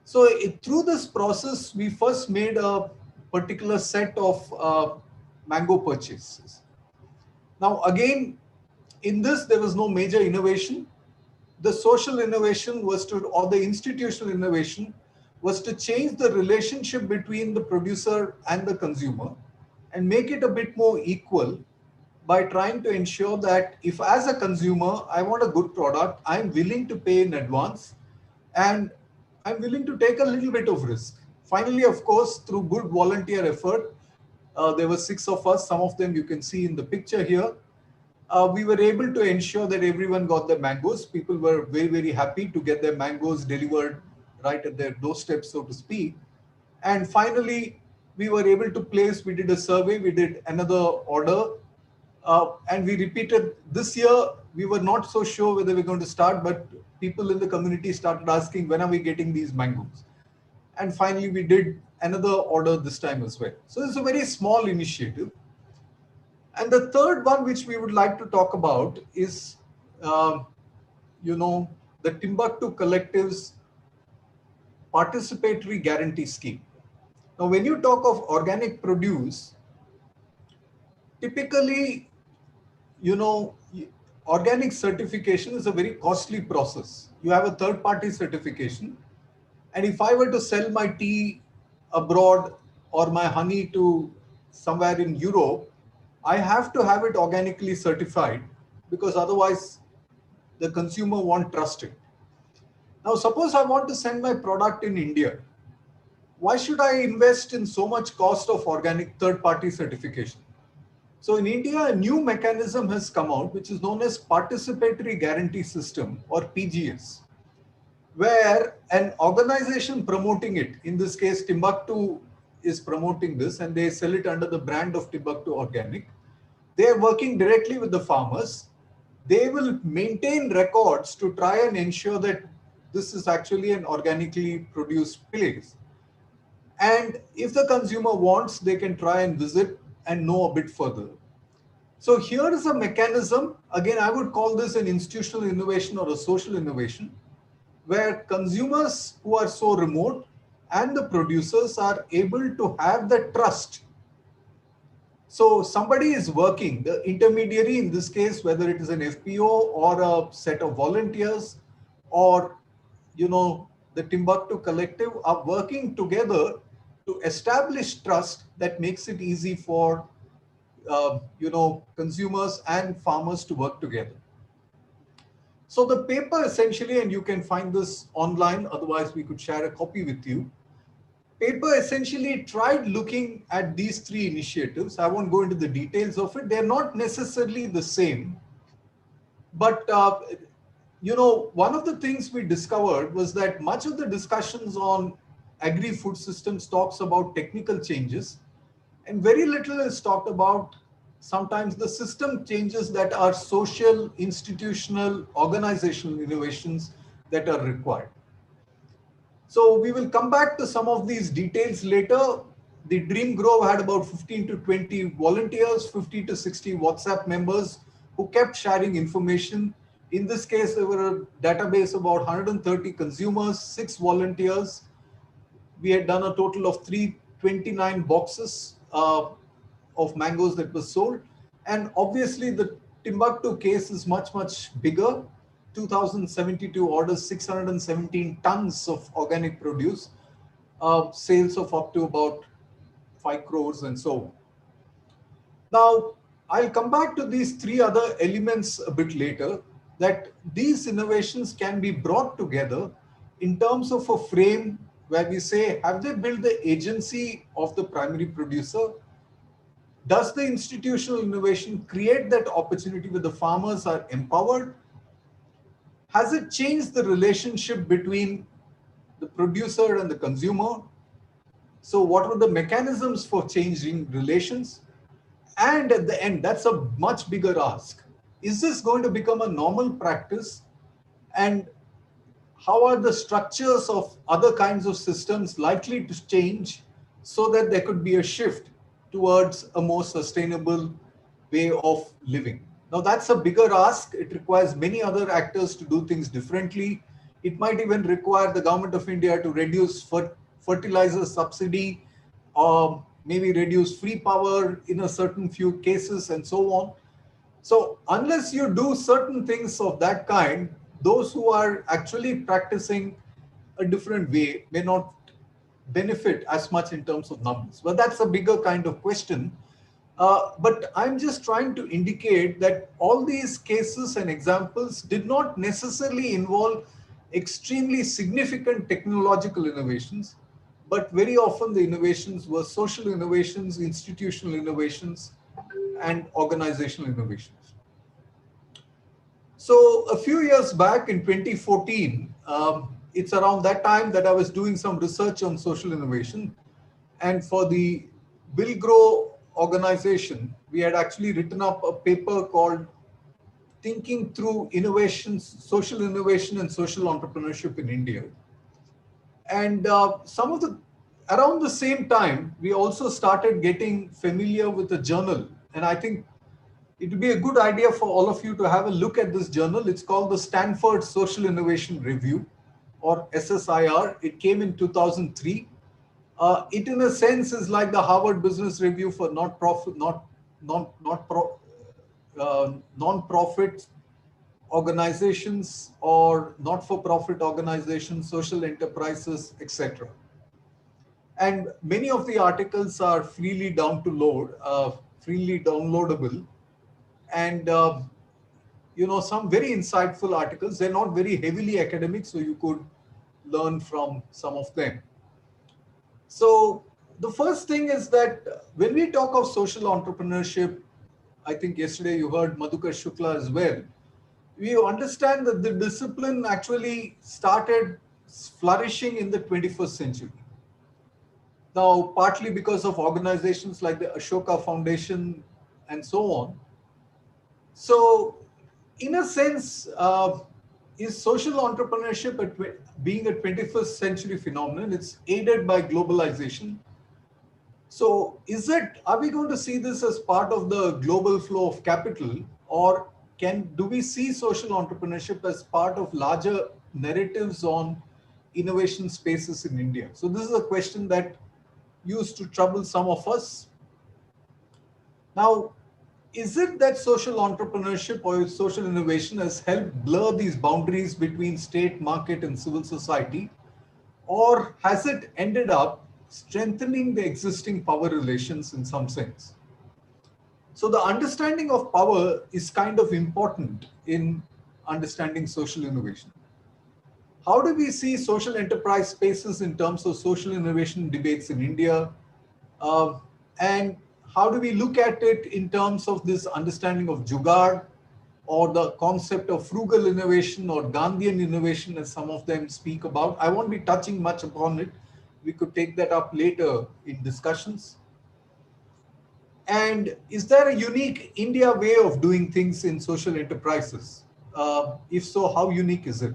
Speaker 2: So through this process, we first made a particular set of mango purchases. Now, again, in this, there was no major innovation. The social innovation was to, or the institutional innovation was to change the relationship between the producer and the consumer and make it a bit more equal by trying to ensure that if as a consumer, I want a good product, I'm willing to pay in advance and I'm willing to take a little bit of risk. Finally, of course, through good volunteer effort, there were 6 of us, some of them you can see in the picture here. We were able to ensure that everyone got their mangoes. People were very, very happy to get their mangoes delivered right at their doorstep, so to speak. And finally, we were able to place, we did a survey, we did another order, and we repeated. This year, we were not so sure whether we're going to start, but people in the community started asking, when are we getting these mangoes? And finally, we did another order this time as well. So it's a very small initiative. And the third one, which we would like to talk about is, the Timbuktu Collective's participatory guarantee scheme. Now, when you talk of organic produce, typically, organic certification is a very costly process. You have a third-party certification. And if I were to sell my tea abroad or my honey to somewhere in Europe, I have to have it organically certified because otherwise the consumer won't trust it. Now, suppose I want to send my product in India. Why should I invest in so much cost of organic third-party certification? So in India, a new mechanism has come out, which is known as Participatory Guarantee System, or PGS, where an organization promoting it, in this case, Timbuktu is promoting this, and they sell it under the brand of Timbuktu Organic. They are working directly with the farmers. They will maintain records to try and ensure that this is actually an organically produced place. And if the consumer wants, they can try and visit and know a bit further. So here is a mechanism. Again, I would call this an institutional innovation or a social innovation, where consumers who are so remote and the producers are able to have the trust. So somebody is working, the intermediary in this case, whether it is an FPO or a set of volunteers or, the Timbuktu Collective are working together to establish trust that makes it easy for, consumers and farmers to work together. So the paper essentially, and you can find this online, otherwise we could share a copy with you. Paper essentially tried looking at these 3 initiatives. I won't go into the details of it. They're not necessarily the same. But, one of the things we discovered was that much of the discussions on agri-food systems talks about technical changes, and very little is talked about sometimes the system changes that are social, institutional, organizational innovations that are required. So we will come back to some of these details later. The Dream Grove had about 15 to 20 volunteers, 50 to 60 WhatsApp members who kept sharing information. In this case, there were a database of about 130 consumers, 6 volunteers. We had done a total of 329 boxes of mangoes that were sold. And obviously the Timbuktu case is much, much bigger. 2,072 orders, 617 tons of organic produce, sales of up to about 5 crores and so on. Now, I'll come back to these 3 other elements a bit later, that these innovations can be brought together in terms of a frame where we say, have they built the agency of the primary producer? Does the institutional innovation create that opportunity where the farmers are empowered? Has it changed the relationship between the producer and the consumer? So what are the mechanisms for changing relations? And at the end, that's a much bigger ask. Is this going to become a normal practice? And how are the structures of other kinds of systems likely to change so that there could be a shift towards a more sustainable way of living? Now, that's a bigger ask. It requires many other actors to do things differently. It might even require the government of India to reduce fertilizer subsidy, or maybe reduce free power in a certain few cases, and so on. So unless you do certain things of that kind, those who are actually practicing a different way may not benefit as much in terms of numbers. Well, that's a bigger kind of question. But I'm just trying to indicate that all these cases and examples did not necessarily involve extremely significant technological innovations, but very often the innovations were social innovations, institutional innovations, and organizational innovations. So a few years back in 2014, it's around that time that I was doing some research on social innovation. And for the Bill Grow organization, we had actually written up a paper called Thinking Through Innovations, Social Innovation and Social Entrepreneurship in India. And around the same time, we also started getting familiar with a journal. And I think it would be a good idea for all of you to have a look at this journal. It's called the Stanford Social Innovation Review, or SSIR. It came in 2003. It, in a sense, is like the Harvard Business Review for non-profit organizations or not-for-profit organizations, social enterprises, etc. And many of the articles are freely freely downloadable, and some very insightful articles. They're not very heavily academic, so you could learn from some of them. So the first thing is that when we talk of social entrepreneurship, I think yesterday you heard Madhukar Shukla as well, we understand that the discipline actually started flourishing in the 21st century. Now, partly because of organizations like the Ashoka Foundation and so on. So in a sense, is social entrepreneurship being a 21st century phenomenon? It's aided by globalization. So are we going to see this as part of the global flow of capital, or do we see social entrepreneurship as part of larger narratives on innovation spaces in India? So this is a question that used to trouble some of us. Now, is it that social entrepreneurship or social innovation has helped blur these boundaries between state, market, and civil society? Or has it ended up strengthening the existing power relations in some sense? So the understanding of power is kind of important in understanding social innovation. How do we see social enterprise spaces in terms of social innovation debates in India? And how do we look at it in terms of this understanding of Jugaad, or the concept of frugal innovation or Gandhian innovation, as some of them speak about? I won't be touching much upon it. We could take that up later in discussions. And is there a unique India way of doing things in social enterprises? If so, how unique is it?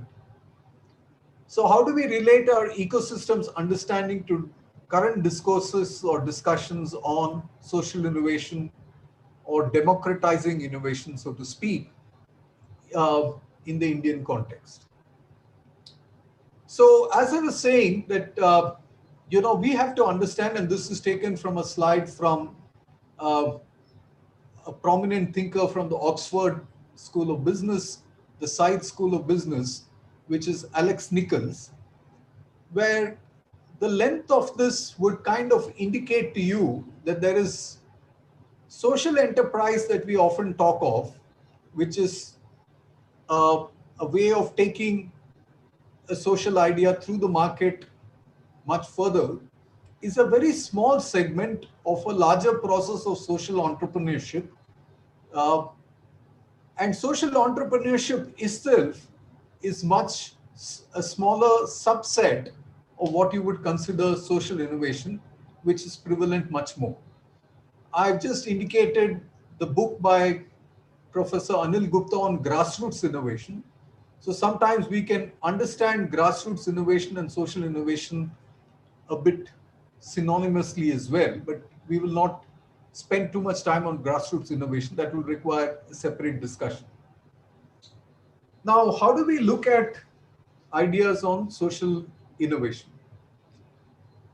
Speaker 2: So how do we relate our ecosystem's understanding to current discourses or discussions on social innovation or democratizing innovation, so to speak, in the Indian context? So as I was saying that, we have to understand, and this is taken from a slide from a prominent thinker from the Oxford School of Business, the Side School of Business, which is Alex Nichols, where the length of this would kind of indicate to you that there is social enterprise that we often talk of, which is a way of taking a social idea through the market much further, is a very small segment of a larger process of social entrepreneurship. Uh, and social entrepreneurship itself is a smaller subset of what you would consider social innovation, which is prevalent much more. I've just indicated the book by Professor Anil Gupta on grassroots innovation. So sometimes we can understand grassroots innovation and social innovation a bit synonymously as well, but we will not spend too much time on grassroots innovation. That will require a separate discussion. Now, how do we look at ideas on social innovation?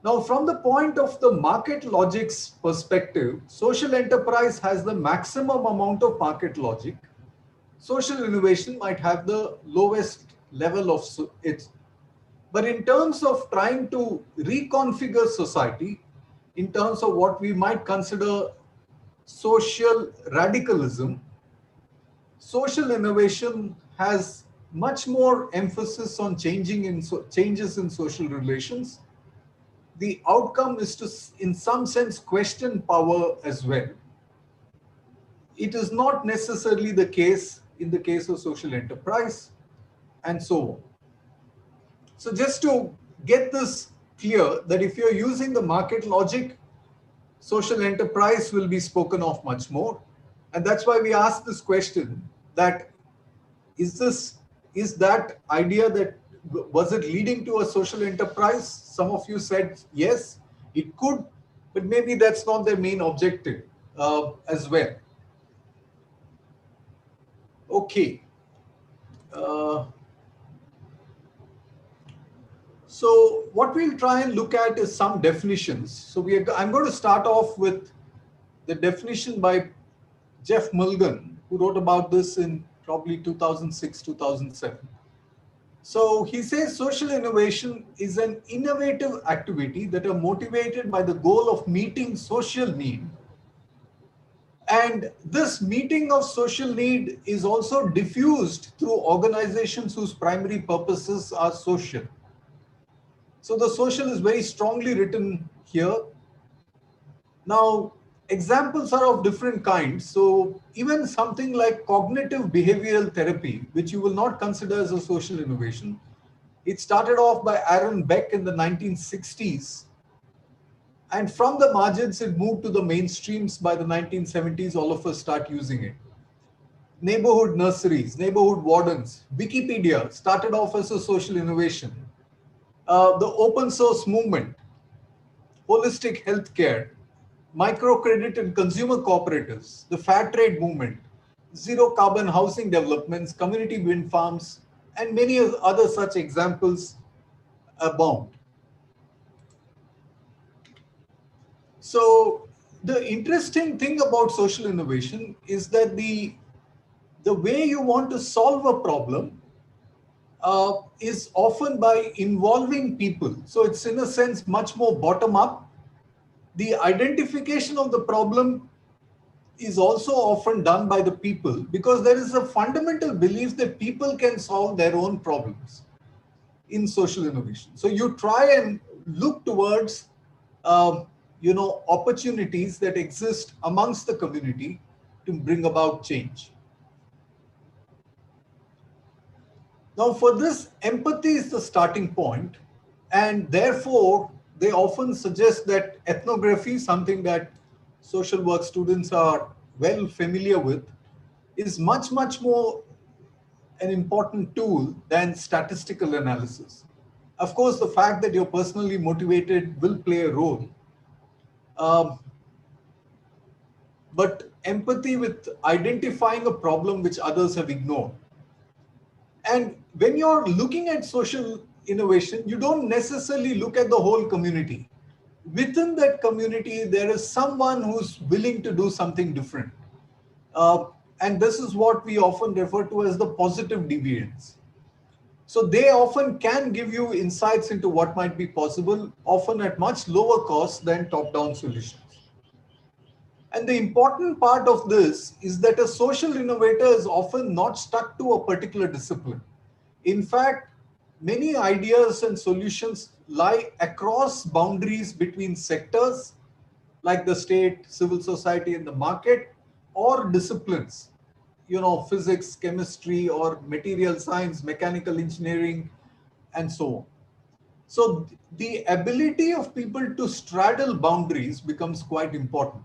Speaker 2: Now, from the point of the market logic's perspective, social enterprise has the maximum amount of market logic. Social innovation might have the lowest level of it. But in terms of trying to reconfigure society, in terms of what we might consider social radicalism, social innovation has much more emphasis on changes in social relations. The outcome is to, in some sense, question power as well. It is not necessarily the case in the case of social enterprise, and so on. So just to get this clear, that if you're using the market logic, social enterprise will be spoken of much more. And that's why we ask this question, that is that idea that was it leading to a social enterprise? Some of you said yes, it could, but maybe that's not their main objective as well. Okay. So what we'll try and look at is some definitions. So I'm going to start off with the definition by Jeff Mulgan, who wrote about this in probably 2006, 2007. So he says social innovation is an innovative activity that are motivated by the goal of meeting social need. And this meeting of social need is also diffused through organizations whose primary purposes are social. So the social is very strongly written here. Now, examples are of different kinds. So even something like cognitive behavioral therapy, which you will not consider as a social innovation, it started off by Aaron Beck in the 1960s. And from the margins, it moved to the mainstreams by the 1970s. All of us start using it. Neighborhood nurseries, neighborhood wardens, Wikipedia started off as a social innovation. The open source movement, holistic healthcare, microcredit and consumer cooperatives, the fair trade movement, zero carbon housing developments, community wind farms, and many other such examples abound. So the interesting thing about social innovation is that the way you want to solve a problem is often by involving people. So it's in a sense much more bottom up. The identification of the problem is also often done by the people, because there is a fundamental belief that people can solve their own problems in social innovation. So you try and look towards opportunities that exist amongst the community to bring about change. Now, for this, empathy is the starting point, and therefore they often suggest that ethnography, something that social work students are well familiar with, is much more an important tool than statistical analysis. Of course, the fact that you're personally motivated will play a role. But empathy with identifying a problem which others have ignored. And when you're looking at social innovation, you don't necessarily look at the whole community. Within that community, there is someone who's willing to do something different. And this is what we often refer to as the positive deviance. So they often can give you insights into what might be possible, often at much lower cost than top-down solutions. And the important part of this is that a social innovator is often not stuck to a particular discipline. In fact, many ideas and solutions lie across boundaries between sectors like the state, civil society, and the market, or disciplines, physics, chemistry, or material science, mechanical engineering, and so on. So the ability of people to straddle boundaries becomes quite important.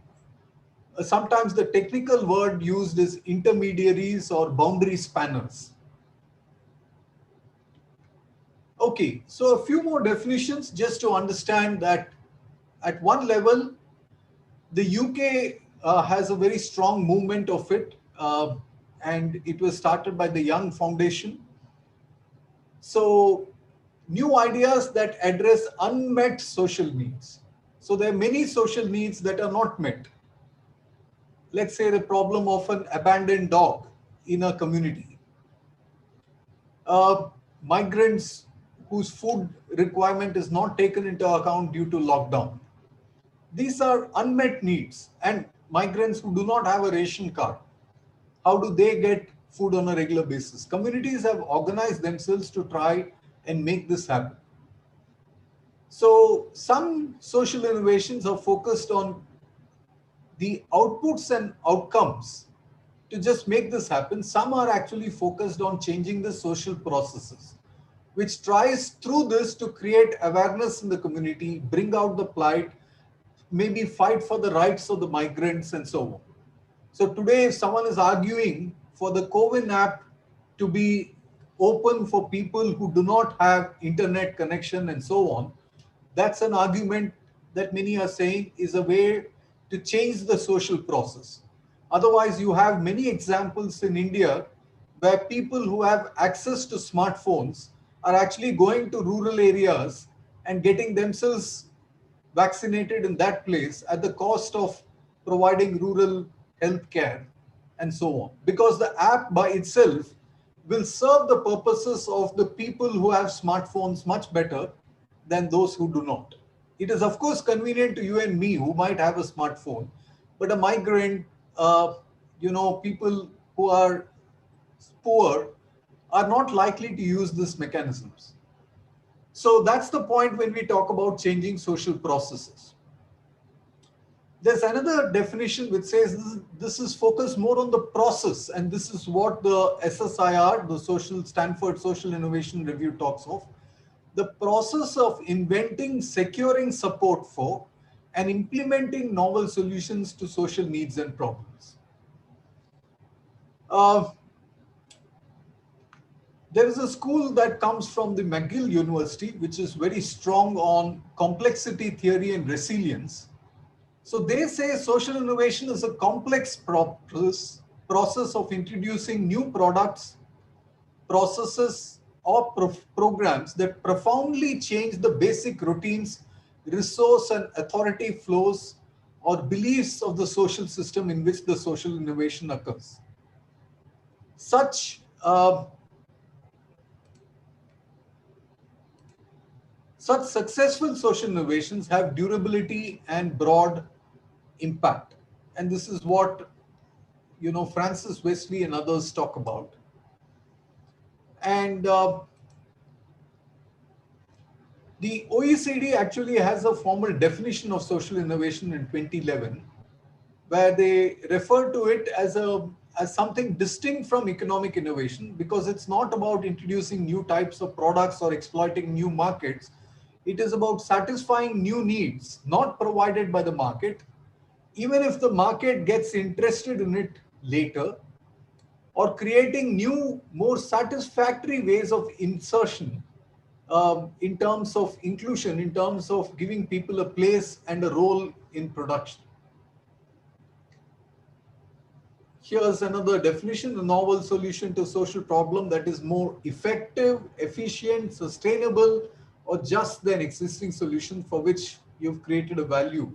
Speaker 2: Sometimes the technical word used is intermediaries or boundary spanners. Okay, so a few more definitions just to understand that at one level, the UK has a very strong movement of it, and it was started by the Young Foundation. So, new ideas that address unmet social needs. So, there are many social needs that are not met. Let's say the problem of an abandoned dog in a community. Migrants whose food requirement is not taken into account due to lockdown. These are unmet needs, and migrants who do not have a ration card, how do they get food on a regular basis? Communities have organized themselves to try and make this happen. So some social innovations are focused on the outputs and outcomes to just make this happen. Some are actually focused on changing the social processes, which tries through this to create awareness in the community, bring out the plight, maybe fight for the rights of the migrants and so on. So today, if someone is arguing for the CoWIN app to be open for people who do not have internet connection and so on, that's an argument that many are saying is a way to change the social process. Otherwise, you have many examples in India where people who have access to smartphones are actually going to rural areas and getting themselves vaccinated in that place at the cost of providing rural health care and so on. Because the app by itself will serve the purposes of the people who have smartphones much better than those who do not. It is, of course, convenient to you and me who might have a smartphone, but a migrant, people who are poor are not likely to use these mechanisms. So that's the point when we talk about changing social processes. There's another definition which says this is focused more on the process, and this is what the SSIR, the Stanford Social Innovation Review, talks of. The process of inventing, securing support for, and implementing novel solutions to social needs and problems. There is a school that comes from the McGill University, which is very strong on complexity theory and resilience. So they say social innovation is a complex process of introducing new products, processes, or programs that profoundly change the basic routines, resource and authority flows, or beliefs of the social system in which the social innovation occurs. Such successful social innovations have durability and broad impact. And this is what, Francis Wesley and others talk about. And the OECD actually has a formal definition of social innovation in 2011, where they refer to it as something distinct from economic innovation, because it's not about introducing new types of products or exploiting new markets. It is about satisfying new needs not provided by the market, even if the market gets interested in it later, or creating new, more satisfactory ways of insertion, in terms of inclusion, in terms of giving people a place and a role in production. Here's another definition: a novel solution to a social problem that is more effective, efficient, sustainable, or just than existing solution for which you've created a value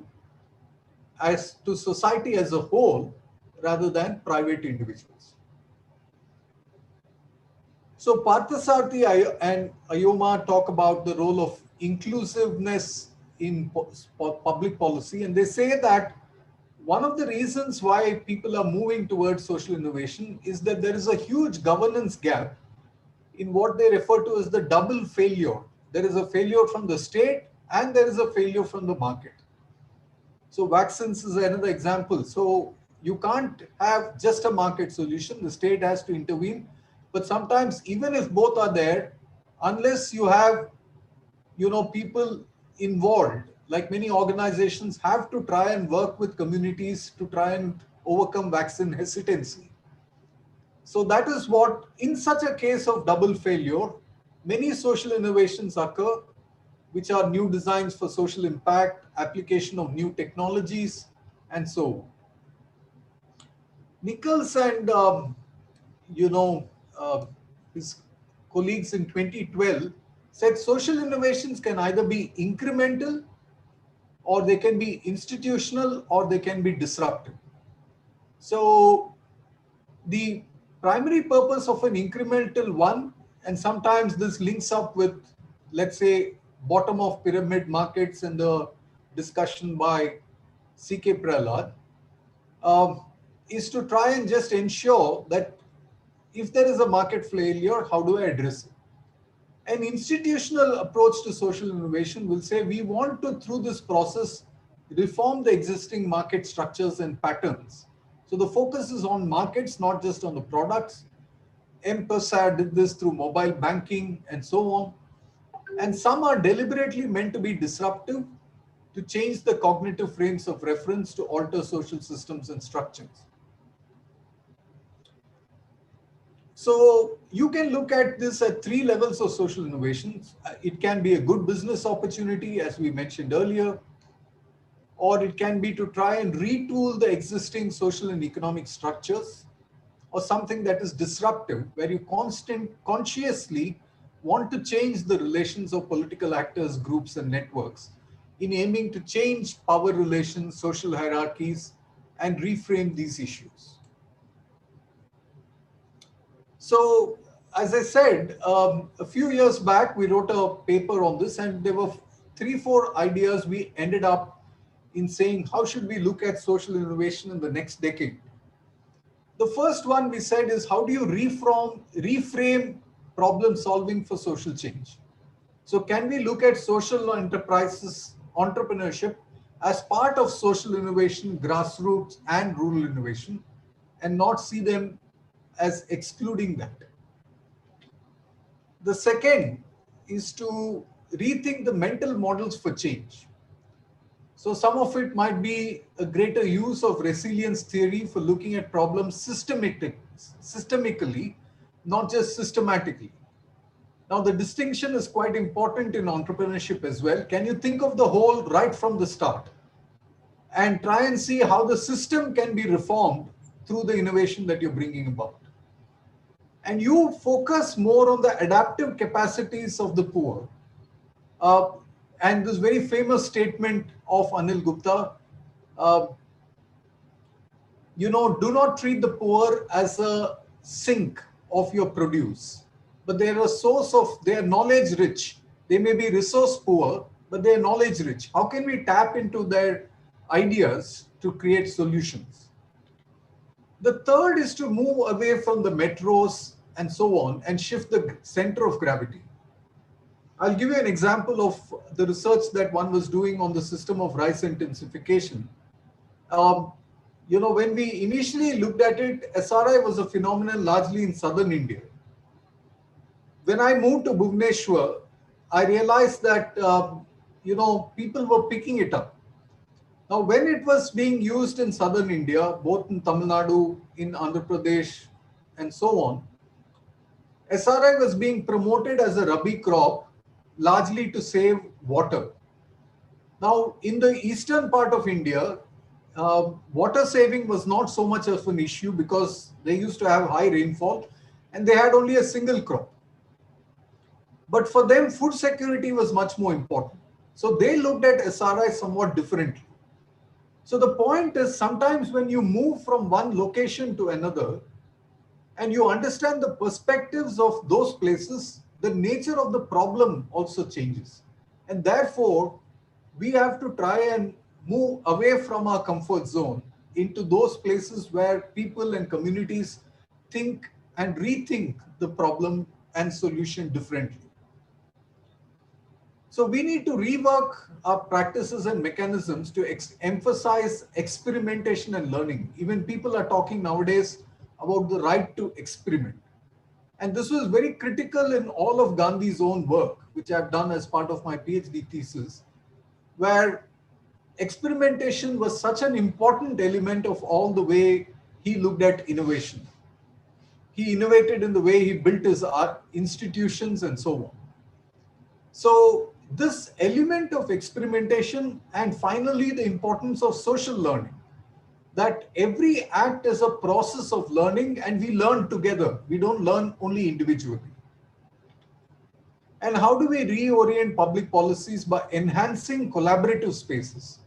Speaker 2: as to society as a whole rather than private individuals. So Parthasarthi and Ayoma talk about the role of inclusiveness in public policy, and they say that one of the reasons why people are moving towards social innovation is that there is a huge governance gap in what they refer to as the double failure there is a failure from the state and there is a failure from the market. So vaccines is another example. So you can't have just a market solution. The state has to intervene. But sometimes even if both are there, unless you have, people involved, like many organizations have to try and work with communities to try and overcome vaccine hesitancy. So that is what, in such a case of double failure, many social innovations occur, which are new designs for social impact, application of new technologies, and so on. Nichols and his colleagues in 2012 said social innovations can either be incremental, or they can be institutional, or they can be disruptive. So the primary purpose of an incremental one, and sometimes this links up with, let's say, bottom of pyramid markets and the discussion by C.K. Prahlad, is to try and just ensure that if there is a market failure, how do I address it? An institutional approach to social innovation will say we want to, through this process, reform the existing market structures and patterns. So the focus is on markets, not just on the products. M-Pesa did this through mobile banking and so on. And some are deliberately meant to be disruptive, to change the cognitive frames of reference, to alter social systems and structures. So you can look at this at three levels of social innovations. It can be a good business opportunity, as we mentioned earlier, or it can be to try and retool the existing social and economic structures, or something that is disruptive, where you consciously want to change the relations of political actors, groups, and networks in aiming to change power relations, social hierarchies, and reframe these issues. So, as I said, a few years back, we wrote a paper on this, and there were 3-4 ideas we ended up in saying, how should we look at social innovation in the next decade? The first one we said is, how do you reframe problem solving for social change? So can we look at social enterprises, entrepreneurship, as part of social innovation, grassroots and rural innovation, and not see them as excluding that? The second is to rethink the mental models for change. So some of it might be a greater use of resilience theory for looking at problems systemically, not just systematically. Now, the distinction is quite important in entrepreneurship as well. Can you think of the whole right from the start and try and see how the system can be reformed through the innovation that you're bringing about? And you focus more on the adaptive capacities of the poor. And this very famous statement of Anil Gupta, do not treat the poor as a sink of your produce, but they are a source of, they are knowledge rich. They may be resource poor, but they are knowledge rich. How can we tap into their ideas to create solutions? The third is to move away from the metros and so on and shift the center of gravity. I'll give you an example of the research that one was doing on the system of rice intensification. When we initially looked at it, SRI was a phenomenon largely in southern India. When I moved to Bhubaneswar, I realized that, people were picking it up. Now, when it was being used in southern India, both in Tamil Nadu, in Andhra Pradesh, and so on, SRI was being promoted as a rabi crop, largely to save water. Now, in the eastern part of India, water saving was not so much of an issue because they used to have high rainfall and they had only a single crop. But for them, food security was much more important. So they looked at SRI somewhat differently. So the point is, sometimes when you move from one location to another and you understand the perspectives of those places, the nature of the problem also changes. And therefore, we have to try and move away from our comfort zone into those places where people and communities think and rethink the problem and solution differently. So we need to rework our practices and mechanisms to emphasize experimentation and learning. Even people are talking nowadays about the right to experiment. And this was very critical in all of Gandhi's own work, which I've done as part of my PhD thesis, where experimentation was such an important element of all the way he looked at innovation. He innovated in the way he built his art institutions and so on. So this element of experimentation, and finally the importance of social learning, that every act is a process of learning and we learn together. We don't learn only individually. And how do we reorient public policies? By enhancing collaborative spaces.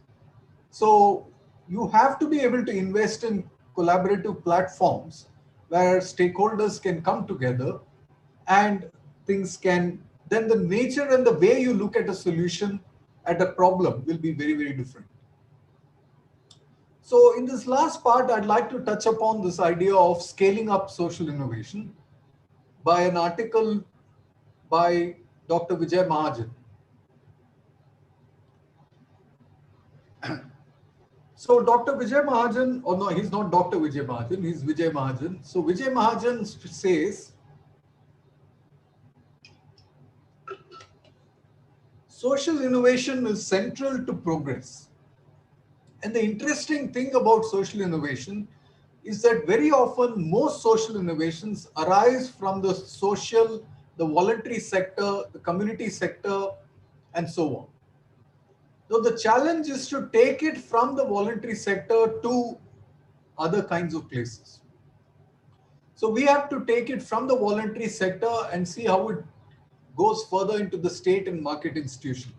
Speaker 2: So you have to be able to invest in collaborative platforms where stakeholders can come together and things can, then the nature and the way you look at a solution, at a problem, will be very, very different. So in this last part, I'd like to touch upon this idea of scaling up social innovation by an article by Dr. Vijay Mahajan. So Dr. Vijay Mahajan, or no, he's not Dr. Vijay Mahajan, he's Vijay Mahajan. So Vijay Mahajan says, social innovation is central to progress. And the interesting thing about social innovation is that very often most social innovations arise from the social, the voluntary sector, the community sector, and so on. So the challenge is to take it from the voluntary sector to other kinds of places. So we have to take it from the voluntary sector and see how it goes further into the state and market institutions.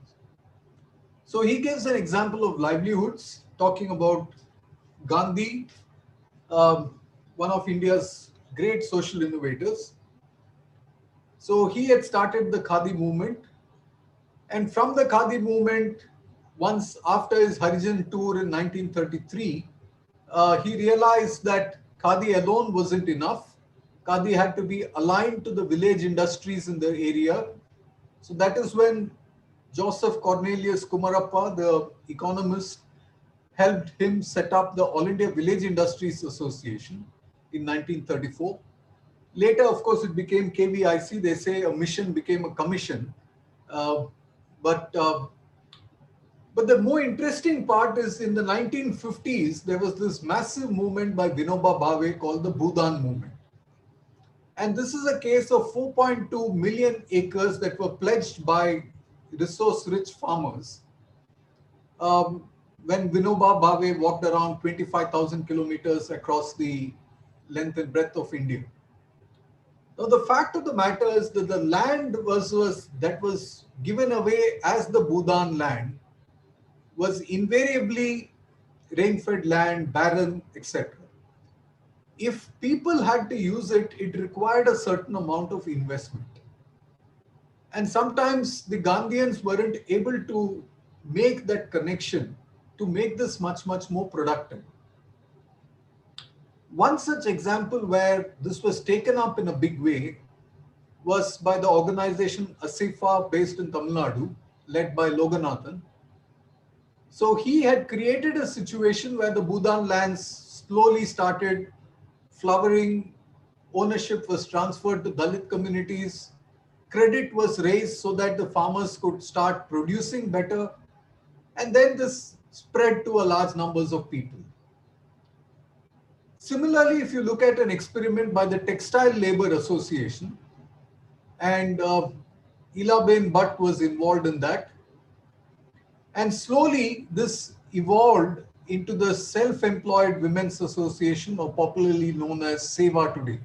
Speaker 2: So he gives an example of livelihoods, talking about Gandhi, one of India's great social innovators. So he had started the Khadi movement. And from the Khadi movement, once after his Harijan tour in 1933, he realized that Khadi alone wasn't enough. Khadi had to be aligned to the village industries in the area. So that is when Joseph Cornelius Kumarappa, the economist, helped him set up the All India Village Industries Association in 1934. Later, of course, it became KVIC. They say a mission became a commission. But the more interesting part is in the 1950s, there was this massive movement by Vinoba Bhave called the Bhudan movement. And this is a case of 4.2 million acres that were pledged by resource-rich farmers. When Vinoba Bhave walked around 25,000 kilometers across the length and breadth of India. Now, the fact of the matter is that the land that was given away as the Bhudan land was invariably rain-fed land, barren, etc. If people had to use it, it required a certain amount of investment. And sometimes the Gandhians weren't able to make that connection to make this much, much more productive. One such example where this was taken up in a big way was by the organization ASIFA based in Tamil Nadu, led by Loganathan. So he had created a situation where the Bhudan lands slowly started flowering, ownership was transferred to Dalit communities, credit was raised so that the farmers could start producing better, and then this spread to a large numbers of people. Similarly, if you look at an experiment by the Textile Labor Association, and Ilaben Bhatt was involved in that, and slowly this evolved into the Self-Employed Women's Association, or popularly known as SEVA today.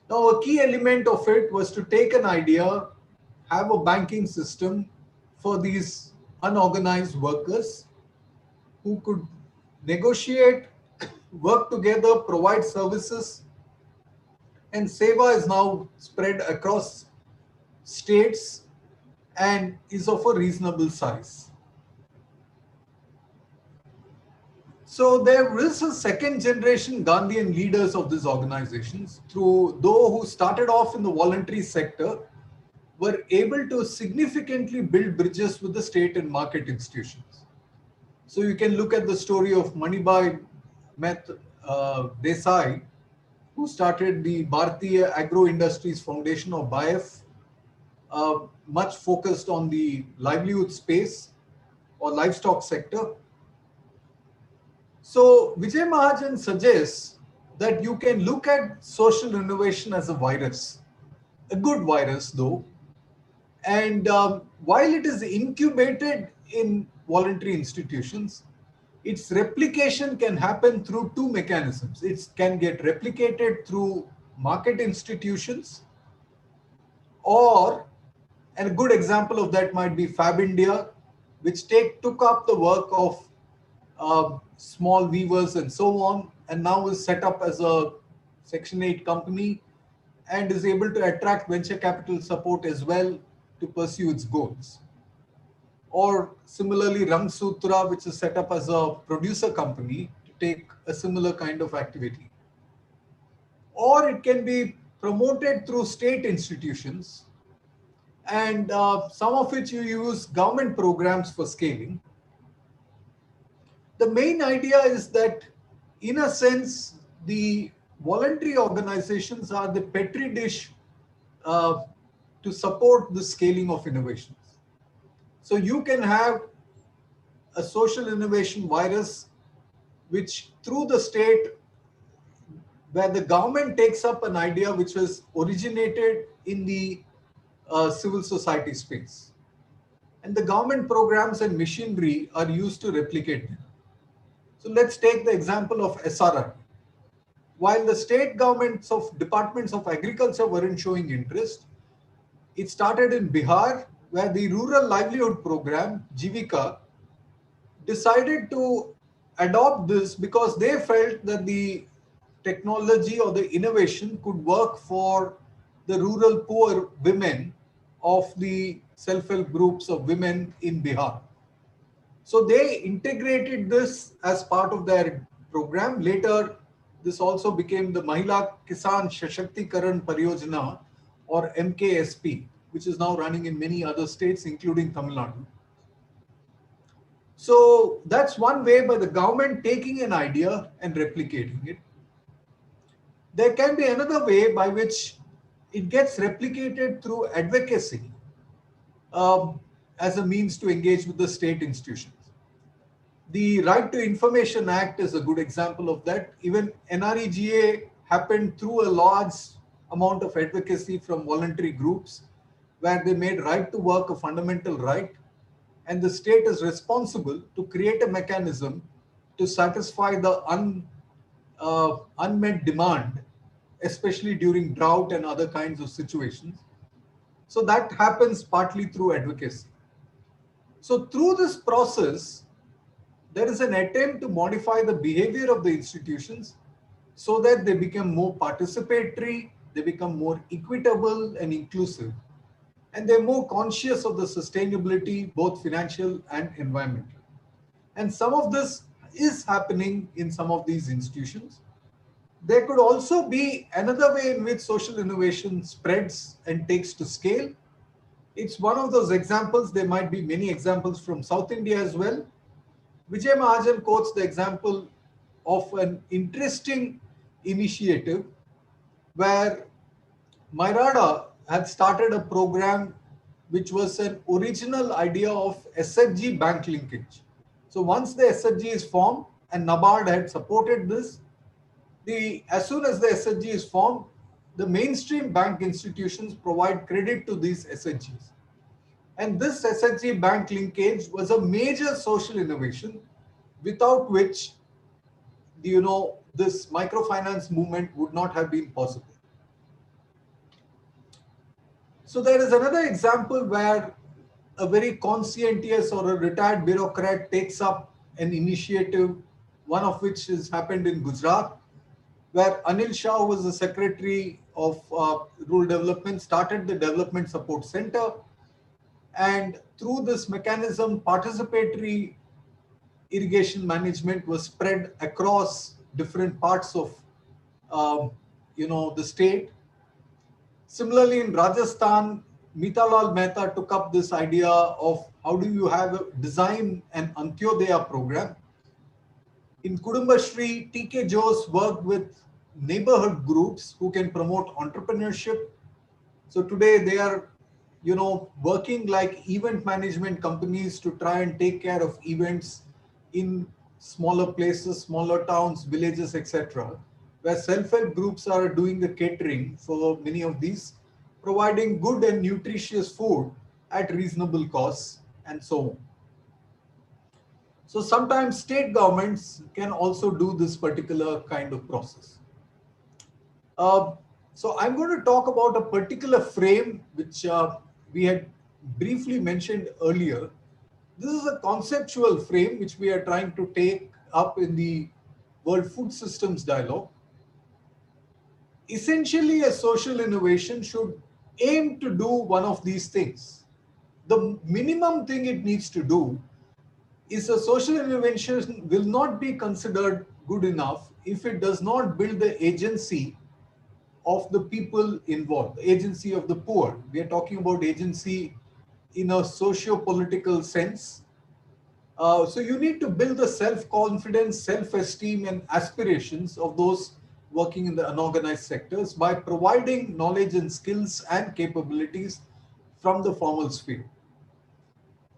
Speaker 2: Now, a key element of it was to take an idea, have a banking system for these unorganized workers who could negotiate, work together, provide services, and SEVA is now spread across states and is of a reasonable size. So there is a second generation Gandhian leaders of these organizations, through those who started off in the voluntary sector, were able to significantly build bridges with the state and market institutions. So you can look at the story of Manibai Meth Desai, who started the Bharatiya Agro Industries Foundation, or BIF, much focused on the livelihood space or livestock sector. So Vijay Mahajan suggests that you can look at social innovation as a virus, a good virus though, and while it is incubated in voluntary institutions, its replication can happen through two mechanisms. It can get replicated through market institutions, or, and a good example of that might be Fab India, which took up the work of small weavers and so on, and now is set up as a Section 8 company and is able to attract venture capital support as well to pursue its goals. Or similarly, Rang Sutra, which is set up as a producer company to take a similar kind of activity. Or it can be promoted through state institutions, and some of which you use government programs for scaling. The main idea is that, in a sense, the voluntary organizations are the petri dish to support the scaling of innovations. So you can have a social innovation virus which, through the state, where the government takes up an idea which was originated in the civil society space. And the government programs and machinery are used to replicate them. So let's take the example of SRR. While the state governments of departments of agriculture weren't showing interest, it started in Bihar, where the rural livelihood program, Jivika, decided to adopt this because they felt that the technology or the innovation could work for the rural poor women of the self-help groups of women in Bihar. So they integrated this as part of their program. Later, this also became the Mahila Kisan Shashaktikaran Pariyojana, or MKSP, which is now running in many other states, including Tamil Nadu. So that's one way, by the government taking an idea and replicating it. There can be another way by which it gets replicated through advocacy as a means to engage with the state institutions. The Right to Information Act is a good example of that. Even NREGA happened through a large amount of advocacy from voluntary groups, where they made right to work a fundamental right, and the state is responsible to create a mechanism to satisfy the unmet demand, especially during drought and other kinds of situations. So that happens partly through advocacy. So through this process, there is an attempt to modify the behavior of the institutions so that they become more participatory, they become more equitable and inclusive, and they're more conscious of the sustainability, both financial and environmental. And some of this is happening in some of these institutions. There could also be another way in which social innovation spreads and takes to scale. It's one of those examples. There might be many examples from South India as well. Vijay Mahajan quotes the example of an interesting initiative where Myrada had started a program which was an original idea of SHG bank linkage. So once the SHG is formed, and NABARD had supported this, as soon as the SHG is formed, the mainstream bank institutions provide credit to these SHGs. And this SHG bank linkage was a major social innovation without which, this microfinance movement would not have been possible. So there is another example where a very conscientious or a retired bureaucrat takes up an initiative, one of which has happened in Gujarat, where Anil Shah, who was the Secretary of Rural Development, started the Development Support Center. And through this mechanism, participatory irrigation management was spread across different parts of the state. Similarly, in Rajasthan, Meetalal Mehta took up this idea of how do you have a design an Antyodaya program. In Kudumbashri, TK Jose worked with neighborhood groups who can promote entrepreneurship. So today they are, working like event management companies to try and take care of events in smaller places, smaller towns, villages, etc., where self-help groups are doing the catering for many of these, providing good and nutritious food at reasonable costs and so on. So sometimes state governments can also do this particular kind of process. Uh, so I'm going to talk about a particular frame which we had briefly mentioned earlier. This is a conceptual frame which we are trying to take up in the World Food Systems Dialogue. Essentially, a social innovation should aim to do one of these things. The minimum thing it needs to do is a social innovation will not be considered good enough if it does not build the agency of the people involved, the agency of the poor. We are talking about agency in a socio-political sense. So you need to build the self-confidence, self-esteem and aspirations of those working in the unorganized sectors by providing knowledge and skills and capabilities from the formal sphere.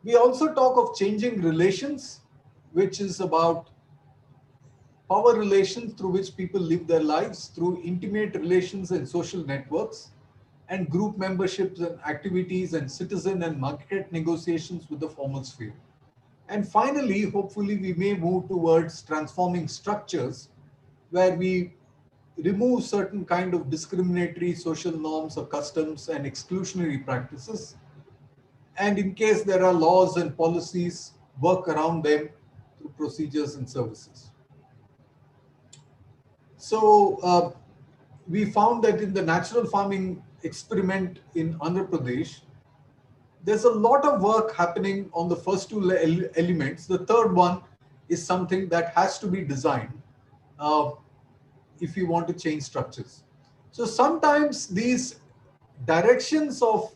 Speaker 2: We also talk of changing relations, which is about power relations through which people live their lives through intimate relations and social networks and group memberships and activities and citizen and market negotiations with the formal sphere. And finally, hopefully, we may move towards transforming structures where we remove certain kind of discriminatory social norms or customs and exclusionary practices. And in case there are laws and policies, work around them through procedures and services. So we found that in the natural farming experiment in Andhra Pradesh, there's a lot of work happening on the first two elements. The third one is something that has to be designed if you want to change structures. So sometimes these directions of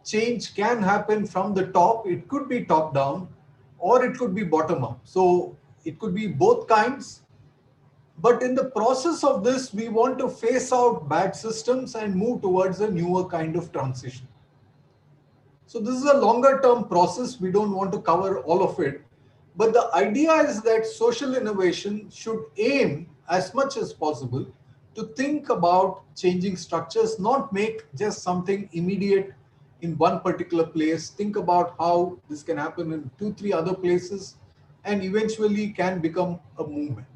Speaker 2: change can happen from the top. It could be top down or it could be bottom up. So it could be both kinds. But in the process of this, we want to phase out bad systems and move towards a newer kind of transition. So this is a longer term process. We don't want to cover all of it. But the idea is that social innovation should aim as much as possible to think about changing structures, not make just something immediate in one particular place. Think about how this can happen in 2-3 other places and eventually can become a movement.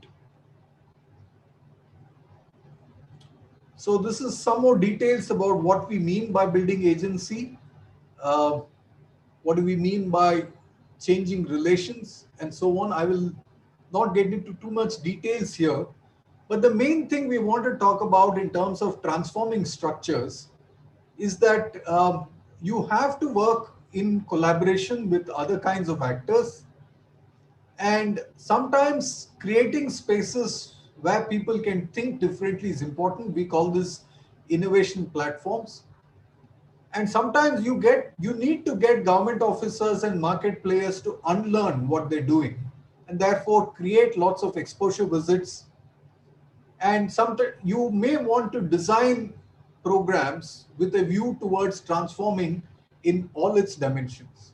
Speaker 2: So this is some more details about what we mean by building agency. What do we mean by changing relations and so on. I will not get into too much details here, but the main thing we want to talk about in terms of transforming structures is that you have to work in collaboration with other kinds of actors, and sometimes creating spaces where people can think differently is important. We call this innovation platforms. And sometimes you need to get government officers and market players to unlearn what they're doing and therefore create lots of exposure visits. And sometimes you may want to design programs with a view towards transforming in all its dimensions.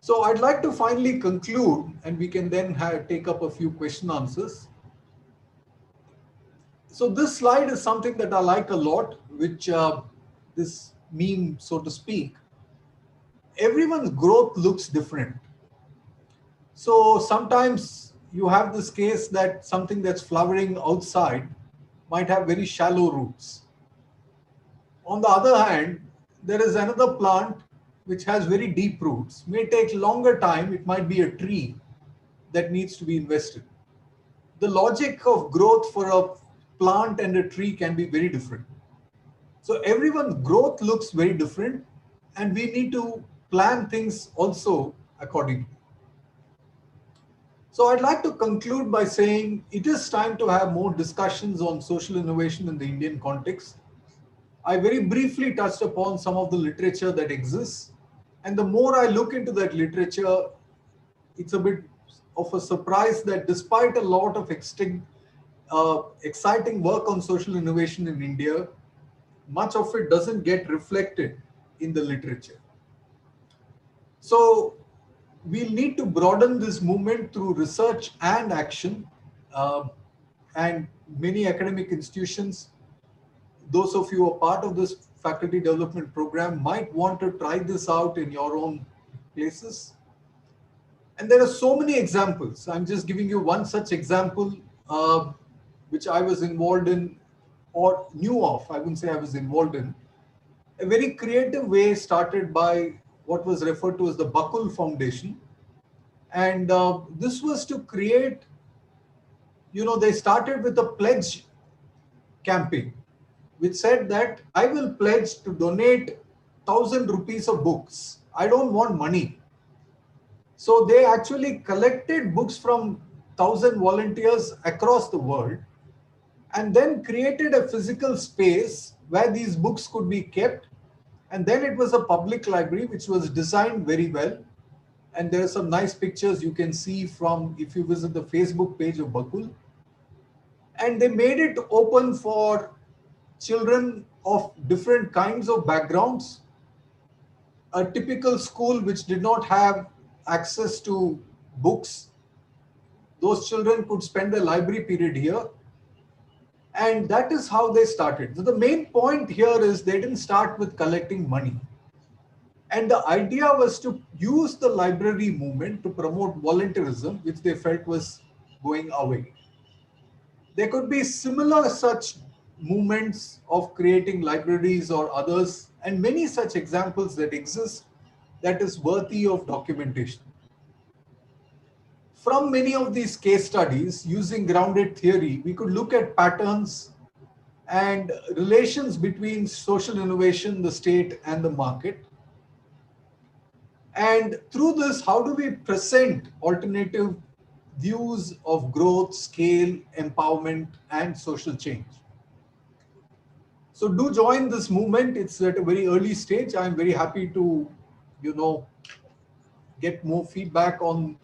Speaker 2: So I'd like to finally conclude, and we can then take up a few question answers. So this slide is something that I like a lot, which this meme, so to speak. Everyone's growth looks different. So sometimes you have this case that something that's flowering outside might have very shallow roots. On the other hand, there is another plant which has very deep roots. May take longer time. It might be a tree that needs to be invested. The logic of growth for a plant and a tree can be very different. So everyone's growth looks very different, and we need to plan things also accordingly. So I'd like to conclude by saying it is time to have more discussions on social innovation in the Indian context. I very briefly touched upon some of the literature that exists. And the more I look into that literature, it's a bit of a surprise that despite a lot of exciting work on social innovation in India, much of it doesn't get reflected in the literature. So we'll need to broaden this movement through research and action. And many academic institutions, those of you who are part of this faculty development program, might want to try this out in your own places. And there are so many examples. I'm just giving you one such example, which I was involved in or knew of. I wouldn't say I was involved in. A very creative way started by what was referred to as the Bakul Foundation. And this was to create, they started with a pledge campaign, which said that I will pledge to donate 1,000 rupees of books. I don't want money. So they actually collected books from 1,000 volunteers across the world and then created a physical space where these books could be kept. And then it was a public library, which was designed very well. And there are some nice pictures you can see from if you visit the Facebook page of Bakul. And they made it open for children of different kinds of backgrounds. A typical school which did not have access to books, those children could spend a library period here. And that is how they started. So the main point here is they didn't start with collecting money. And the idea was to use the library movement to promote volunteerism, which they felt was going away. There could be similar such movements of creating libraries or others, and many such examples that exist that is worthy of documentation. From many of these case studies, using grounded theory, we could look at patterns and relations between social innovation, the state, and the market. And through this, how do we present alternative views of growth, scale, empowerment, and social change? So do join this movement. It's at a very early stage. I'm very happy to, get more feedback on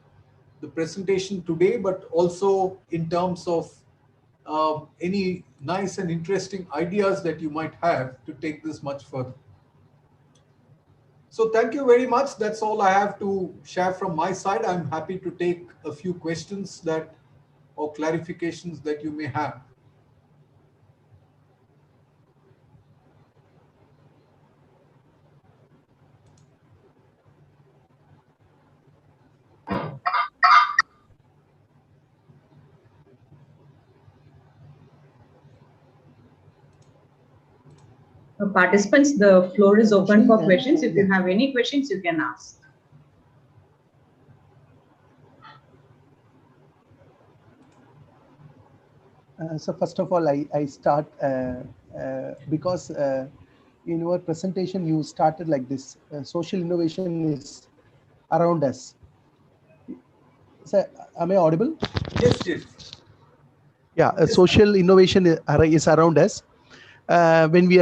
Speaker 2: the presentation today, but also in terms of any nice and interesting ideas that you might have to take this much further. So thank you very much. That's all I have to share from my side. I'm happy to take a few questions or clarifications that you may have.
Speaker 3: Participants, the floor is open for questions. If you have any questions, you can ask.
Speaker 1: So first of all, I start because in your presentation, you started like this, social innovation is around us. So, am I audible?
Speaker 2: Yes.
Speaker 1: Yeah, social innovation is around us. When we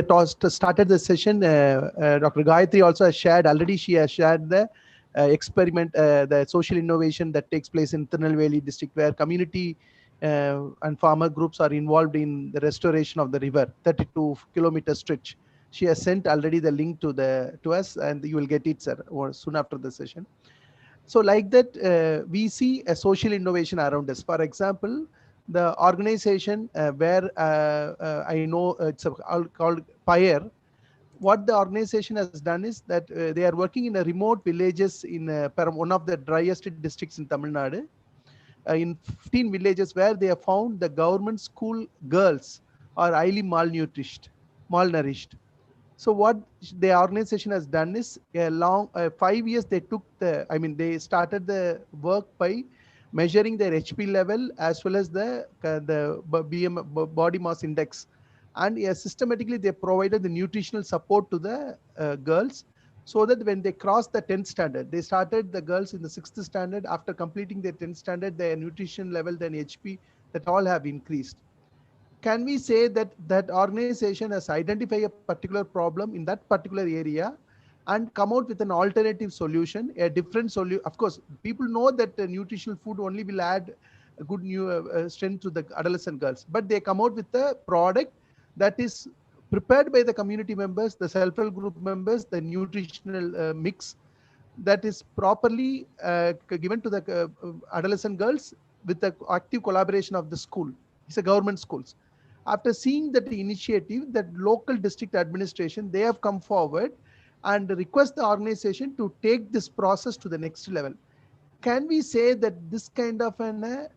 Speaker 1: started the session, Dr. Gayatri also has shared, already she has shared the experiment, the social innovation that takes place in Tirunelveli district, where community and farmer groups are involved in the restoration of the river, 32-kilometer stretch. She has sent already the link to us, and you will get it, sir, or soon after the session. So like that, we see a social innovation around us. For example, the organization where I know it's called PIRE. What the organization has done is that they are working in a remote villages in one of the driest districts in Tamil Nadu. In 15 villages where they have found the government school girls are highly malnourished. So what the organization has done is 5 years they took they started the work by measuring their HP level as well as the body mass index, and systematically they provided the nutritional support to the girls, so that when they crossed the 10th standard, they started the girls in the 6th standard. After completing their 10th standard, their nutrition level, then HP, that all have increased. can we say that that organization has identified a particular problem in that particular area and come out with an alternative solution, a different solution? Of course, people know that nutritional food only will add a good new strength to the adolescent girls, but they come out with a product that is prepared by the community members, the self-help group members, the nutritional mix that is properly given to the adolescent girls with the active collaboration of the school. It's a government schools. After seeing that initiative, that local district administration, they have come forward and request the organization to take this process to the next level. Can we say that this kind of an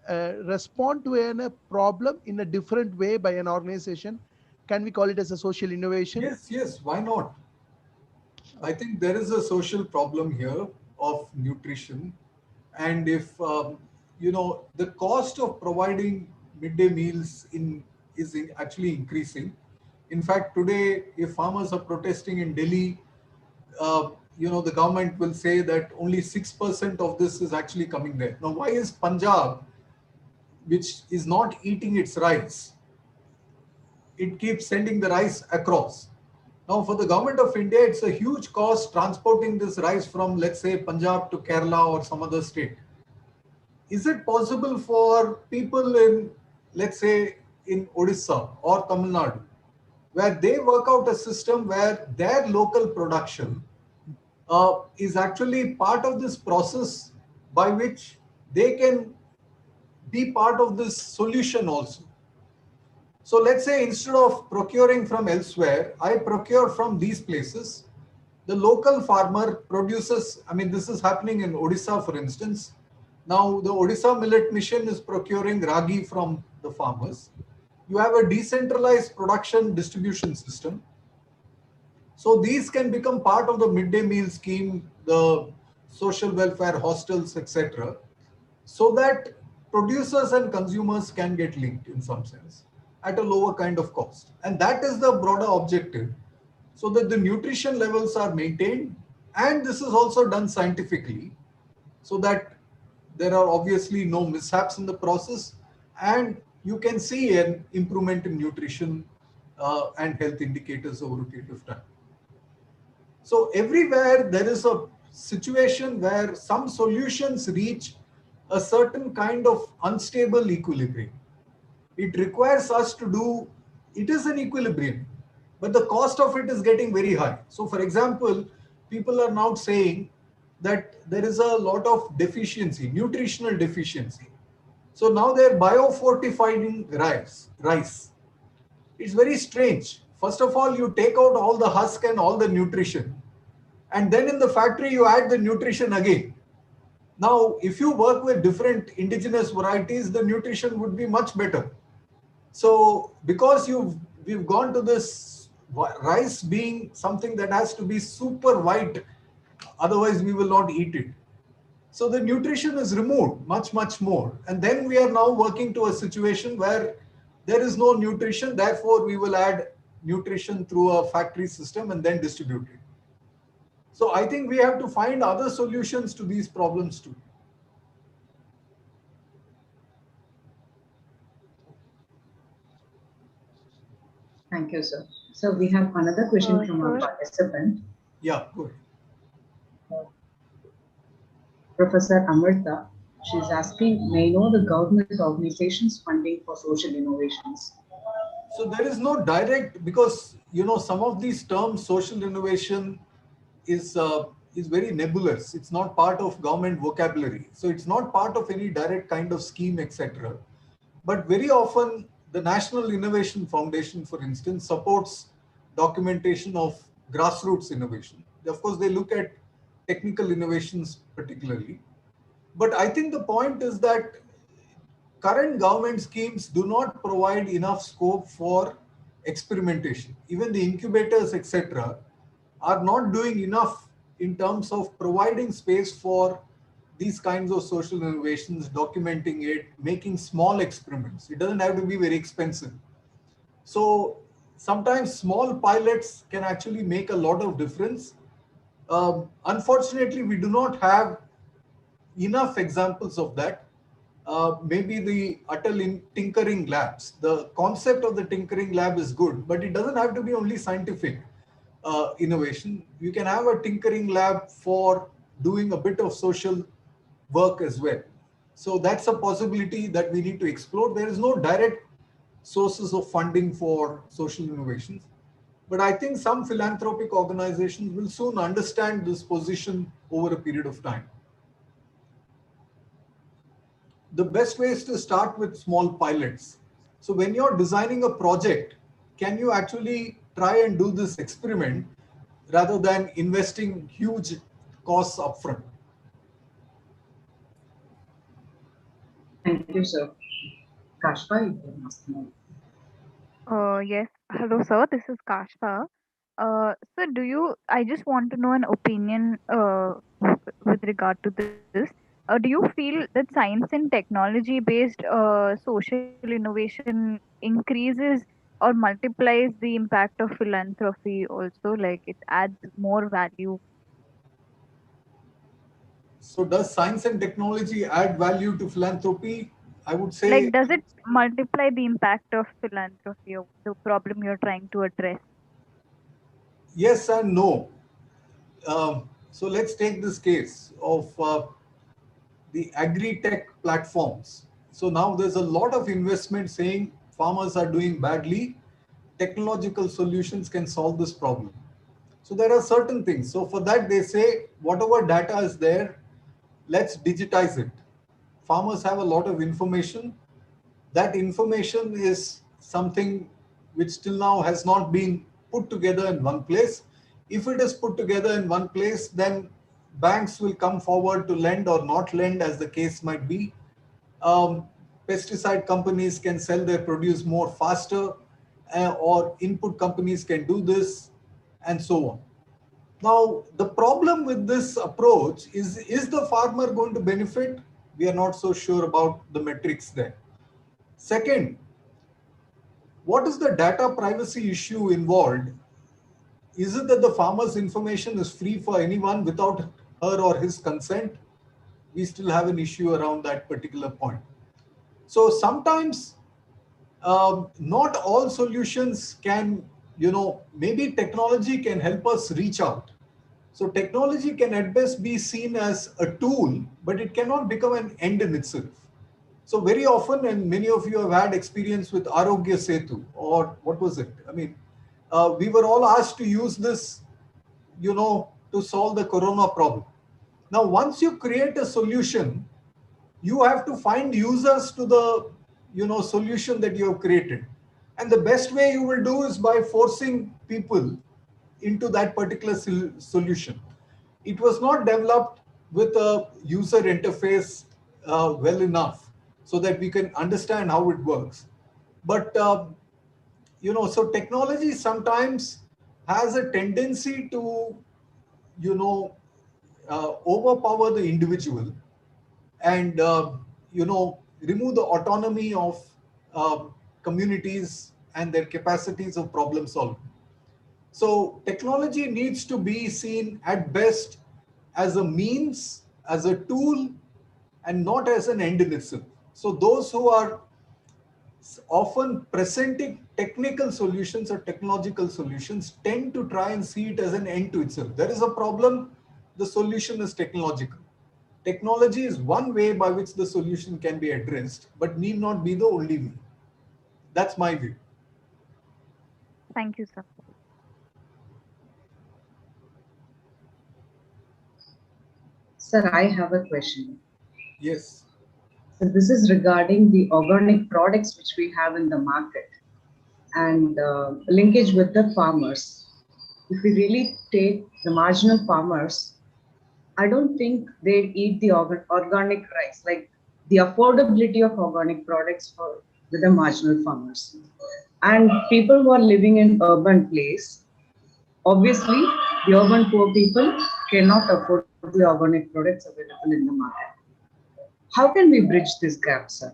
Speaker 1: respond to a problem in a different way by an organization, can we call it as a social innovation?
Speaker 2: Yes, yes, why not? I think there is a social problem here of nutrition. And if, the cost of providing midday meals is actually increasing. In fact, today, if farmers are protesting in Delhi, the government will say that only 6% of this is actually coming there. Now, why is Punjab, which is not eating its rice, it keeps sending the rice across? Now, for the government of India, it's a huge cost transporting this rice from, let's say, Punjab to Kerala or some other state. Is it possible for people in, let's say, in Odisha or Tamil Nadu, where they work out a system where their local production is actually part of this process by which they can be part of this solution also? So let's say instead of procuring from elsewhere, I procure from these places. The local farmer produces, I mean, this is happening in Odisha, for instance. Now, the Odisha Millet Mission is procuring ragi from the farmers. You have a decentralized production distribution system. So these can become part of the midday meal scheme, the social welfare hostels, etc., so that producers and consumers can get linked in some sense at a lower kind of cost. And that is the broader objective, so that the nutrition levels are maintained. And this is also done scientifically, so that there are obviously no mishaps in the process, and you can see an improvement in nutrition and health indicators over a period of time. So everywhere there is a situation where some solutions reach a certain kind of unstable equilibrium. It requires us to do, it is an equilibrium, but the cost of it is getting very high. So for example, people are now saying that there is a lot of deficiency, nutritional deficiency. So now they're biofortifying rice. It's very strange. First of all, you take out all the husk and all the nutrition, and then in the factory you add the nutrition again. Now, if you work with different indigenous varieties, the nutrition would be much better. So because we've gone to this rice being something that has to be super white, otherwise we will not eat it. So the nutrition is removed much, much more. And then we are now working to a situation where there is no nutrition, therefore we will add nutrition through a factory system and then distribute it. So I think we have to find other solutions to these problems too.
Speaker 3: Thank you, sir. So we have another question from our participant.
Speaker 2: Yeah, go ahead.
Speaker 3: Professor Amrita, she's asking, may I know the government organizations funding for social innovations?
Speaker 2: So there is no direct, because some of these terms, social innovation is very nebulous. It's not part of government vocabulary. So it's not part of any direct kind of scheme, etc. But very often the National Innovation Foundation, for instance, supports documentation of grassroots innovation. Of course, they look at technical innovations particularly. But I think the point is that current government schemes do not provide enough scope for experimentation. Even the incubators, etc., are not doing enough in terms of providing space for these kinds of social innovations, documenting it, making small experiments. It doesn't have to be very expensive. So sometimes small pilots can actually make a lot of difference. Unfortunately, we do not have enough examples of that. maybe the tinkering labs. The concept of the tinkering lab is good, but it doesn't have to be only scientific innovation. You can have a tinkering lab for doing a bit of social work as well. So that's a possibility that we need to explore. There is no direct sources of funding for social innovations, but I think some philanthropic organizations will soon understand this position over a period of time. The best way is to start with small pilots. So when you're designing a project, can you actually try and do this experiment rather than investing huge costs upfront?
Speaker 3: Thank you, sir. Kashpa, you can ask more.
Speaker 6: Yes. Hello, sir. This is Kashfa. Sir, I just want to know an opinion with regard to this. Do you feel that science and technology based social innovation increases or multiplies the impact of philanthropy also? Like it adds more value?
Speaker 2: So does science and technology add value to philanthropy? I would
Speaker 6: Like,
Speaker 2: say
Speaker 6: does it multiply the impact of philanthropy or the problem you're trying to address?
Speaker 2: yes and no. So let's take this case of the agri-tech platforms. So now there's a lot of investment saying farmers are doing badly. Technological solutions can solve this problem. So there are certain things. So for that, they say whatever data is there, let's digitize it. Farmers have a lot of information. That information is something which till now has not been put together in one place. If it is put together in one place, then banks will come forward to lend or not lend, as the case might be. Um, Pesticide companies can sell their produce more faster, or input companies can do this, and so on. Now, the problem with this approach is the farmer going to benefit? We are not so sure about the metrics there. Second, what is the data privacy issue involved? Is it that the farmer's information is free for anyone without her or his consent? We still have an issue around that particular point. So sometimes not all solutions can, maybe technology can help us reach out. So technology can at best be seen as a tool, but it cannot become an end in itself. So very often, and many of you have had experience with Arogya Setu, or what was it? I mean, we were all asked to use this, to solve the corona problem. Now, once you create a solution, you have to find users to the, solution that you have created. And the best way you will do is by forcing people into that particular solution. It was not developed with a user interface well enough so that we can understand how it works. But so technology sometimes has a tendency to, you know, overpower the individual and remove the autonomy of uh, communities and their capacities of problem solving. So technology needs to be seen at best as a means, as a tool, and not as an end in itself. So those who are often presenting technical solutions or technological solutions tend to try and see it as an end to itself. There is a problem, the solution is technological. Technology is one way by which the solution can be addressed, but need not be the only way. That's my view.
Speaker 6: Thank you, sir.
Speaker 3: Sir, I have a question.
Speaker 2: Yes.
Speaker 3: So this is regarding the organic products which we have in the market and linkage with the farmers. If we really take the marginal farmers, I don't think they eat the organic rice, like the affordability of organic products for with the marginal farmers. And people who are living in urban place, obviously the urban poor people cannot afford the organic products available in the market. How can we bridge this gap, sir?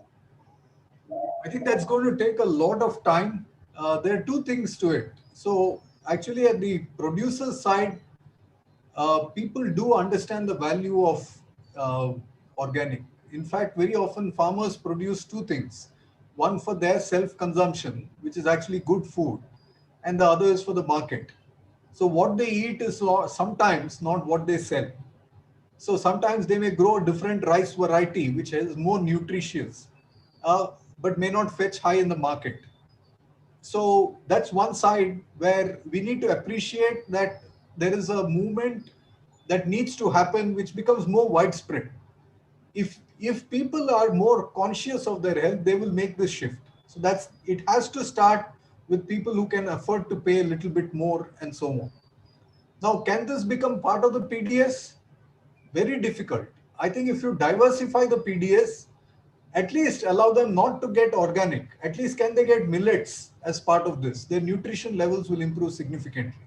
Speaker 2: I think that's going to take a lot of time. There are two things to it. So actually at the producer side, people do understand the value of organic. In fact, very often farmers produce two things. One for their self-consumption, which is actually good food, and the other is for the market. So what they eat is sometimes not what they sell. So sometimes they may grow a different rice variety, which is more nutritious, uh, but may not fetch high in the market. So that's one side where we need to appreciate that there is a movement that needs to happen, which becomes more widespread. If people are more conscious of their health, they will make this shift. So that's it has to start with people who can afford to pay a little bit more and so on. Now, can this become part of the PDS? Very difficult. I think if you diversify the PDS, at least allow them not to get organic. At least can they get millets as part of this? Their nutrition levels will improve significantly.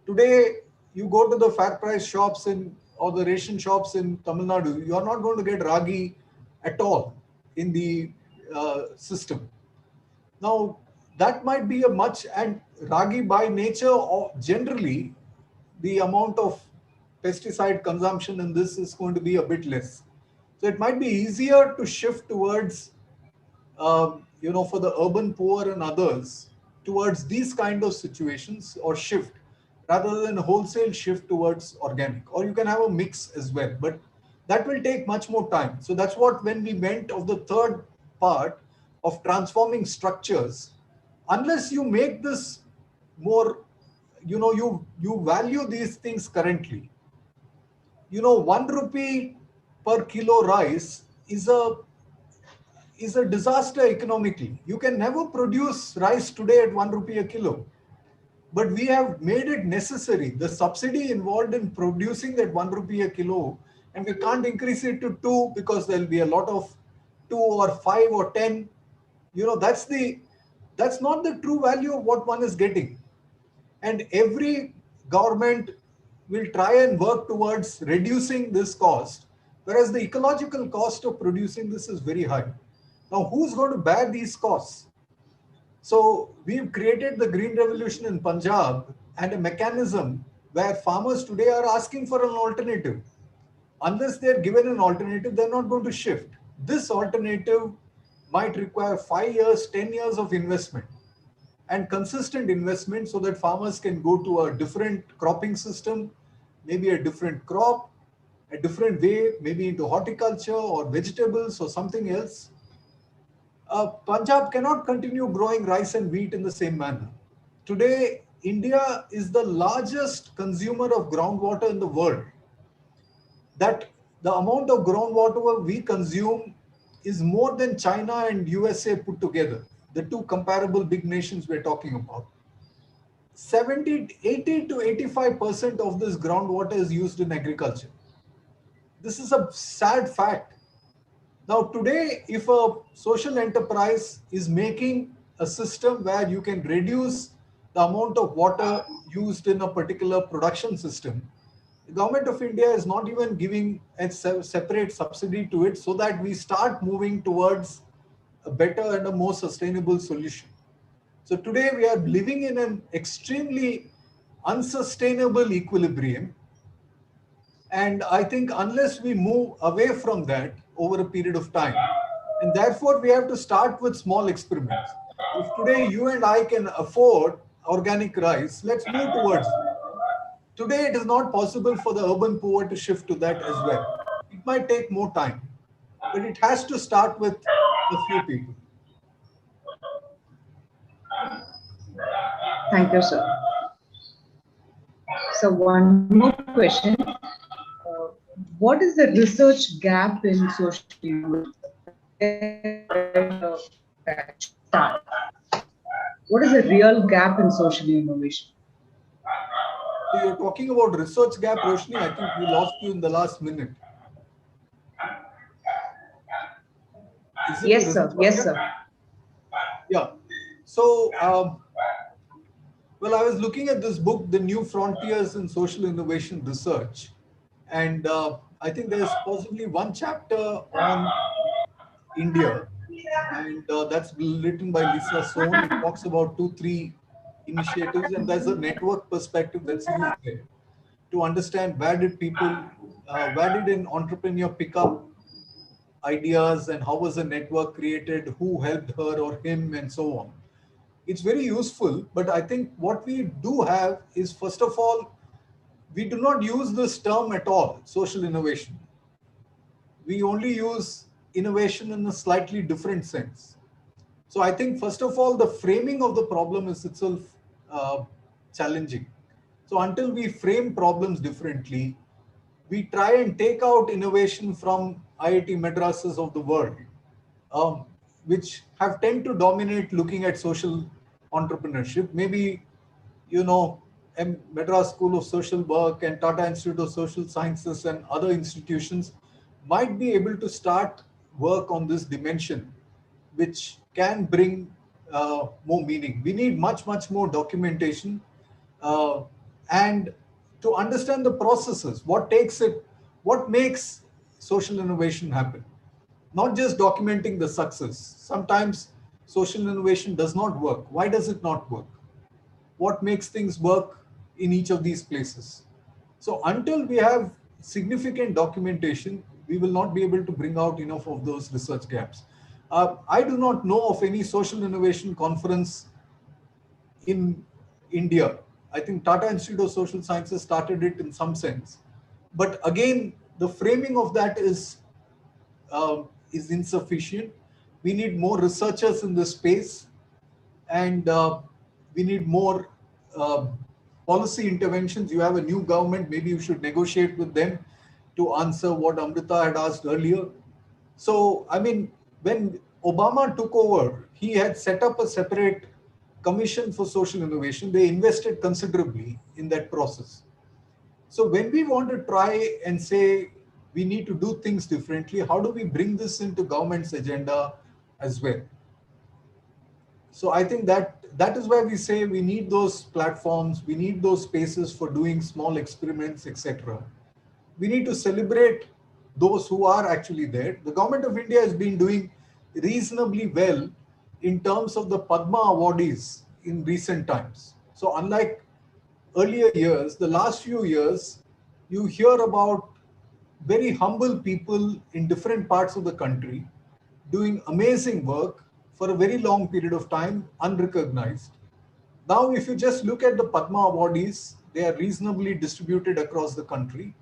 Speaker 2: Today, you go to the fair price shops or the ration shops in Tamil Nadu, you are not going to get ragi at all in the system. Now, that might be a much, and ragi by nature, or generally, the amount of pesticide consumption in this is going to be a bit less. So it might be easier to shift towards, for the urban poor and others, towards these kind of situations or shift rather than wholesale shift towards organic. Or you can have a mix as well, but that will take much more time. So that's what when we went of the third part of transforming structures, unless you make this more, you value these things currently. 1 rupee per kilo rice is a disaster economically. You can never produce rice today at 1 rupee a kilo. But we have made it necessary. The subsidy involved in producing that 1 rupee a kilo, and we can't increase it to 2 because there'll be a lot of 2 or 5 or 10. That's not the true value of what one is getting. And every government will try and work towards reducing this cost, whereas the ecological cost of producing this is very high. Now, who's going to bear these costs? So we've created the Green Revolution in Punjab and a mechanism where farmers today are asking for an alternative. Unless they're given an alternative, they're not going to shift. This alternative might require 5 years, 10 years of investment and consistent investment so that farmers can go to a different cropping system, maybe a different crop, a different way, maybe into horticulture or vegetables or something else. Punjab cannot continue growing rice and wheat in the same manner. Today, India is the largest consumer of groundwater in the world. That the amount of groundwater we consume is more than China and USA put together, the two comparable big nations we're talking about. 80 to 85% of this groundwater is used in agriculture. This is a sad fact. Now, today, if a social enterprise is making a system where you can reduce the amount of water used in a particular production system, the government of India is not even giving a separate subsidy to it so that we start moving towards a better and a more sustainable solution. So today we are living in an extremely unsustainable equilibrium. And I think unless we move away from that over a period of time, and therefore we have to start with small experiments. If today you and I can afford organic rice, let's move towards it. Today it is not possible for the urban poor to shift to that as well. It might take more time, but it has to start with a few people.
Speaker 3: Thank you, sir. So one more question. What is the research gap in social innovation? What is the real gap in social innovation?
Speaker 2: So you're talking about research gap, Roshni. I think we lost you in the last minute.
Speaker 3: Yes, sir. Yes, sir.
Speaker 2: Yeah. So, well, I was looking at this book, The New Frontiers in Social Innovation Research. And I think there's possibly one chapter on India. And that's written by Lisa Sohn. It talks about 2-3 initiatives. And there's a network perspective that's used there to understand where did an entrepreneur pick up ideas and how was the network created, who helped her or him, and so on. It's very useful, but I think what we do have is, first of all, we do not use this term at all, social innovation. We only use innovation in a slightly different sense. So I think, first of all, the framing of the problem is itself challenging. So until we frame problems differently, we try and take out innovation from IIT Madrasas of the world, which have tend to dominate looking at social entrepreneurship. Maybe, you know, Madras School of Social Work and Tata Institute of Social Sciences and other institutions might be able to start work on this dimension, which can bring more meaning. We need much, much more documentation uh, and to understand the processes, what makes social innovation happen. Not just documenting the success. Sometimes social innovation does not work. Why does it not work? What makes things work in each of these places? So until we have significant documentation, we will not be able to bring out enough of those research gaps. I do not know of any social innovation conference in India. I think Tata Institute of Social Sciences started it in some sense. But again, the framing of that is insufficient. We need more researchers in this space, and we need more uh, policy interventions. You have a new government, maybe you should negotiate with them to answer what Amrita had asked earlier. So, I mean, when Obama took over, he had set up a separate commission for social innovation. They invested considerably in that process. So when we want to try and say we need to do things differently, how do we bring this into government's agenda as well? So I think that is why we say we need those platforms, we need those spaces for doing small experiments, etc. We need to celebrate those who are actually there. The government of India has been doing reasonably well in terms of the Padma awardees in recent times. So unlike earlier years, the last few years, you hear about very humble people in different parts of the country doing amazing work for a very long period of time, unrecognized. Now, if you just look at the Padma awardees, they are reasonably distributed across the country.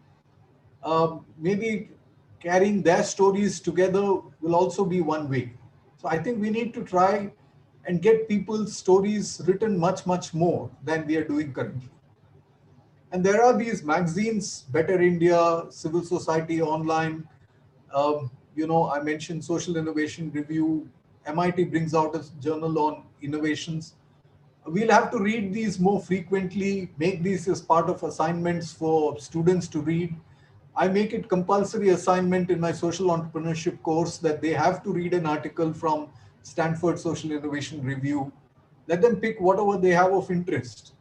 Speaker 2: Maybe carrying their stories together will also be one way. So I think we need to try and get people's stories written much, much more than we are doing currently. And there are these magazines, Better India, Civil Society Online. I mentioned Social Innovation Review. MIT brings out a journal on innovations. We'll have to read these more frequently, make these as part of assignments for students to read. I make it compulsory assignment in my social entrepreneurship course that they have to read an article from Stanford Social Innovation Review. Let them pick whatever they have of interest.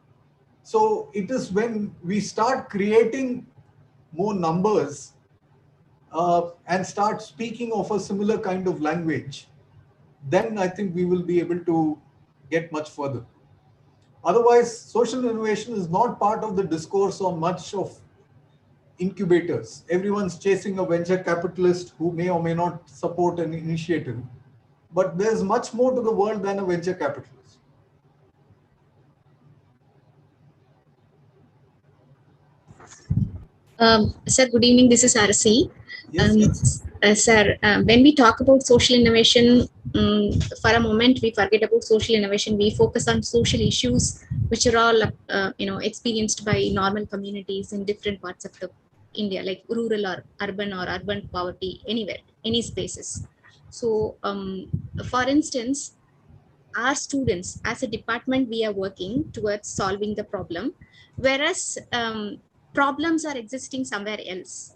Speaker 2: So it is when we start creating more numbers and start speaking of a similar kind of language, then I think we will be able to get much further. Otherwise, social innovation is not part of the discourse on much of incubators. Everyone's chasing a venture capitalist who may or may not support an initiative. But there's much more to the world than a venture capitalist.
Speaker 15: Sir, good evening. This is RC.
Speaker 2: Yes.
Speaker 15: Sir, when we talk about social innovation, for a moment we forget about social innovation. We focus on social issues, which are all experienced by normal communities in different parts of the India, like rural or urban poverty, anywhere, any spaces. So, for instance, our students, as a department, we are working towards solving the problem, whereas problems are existing somewhere else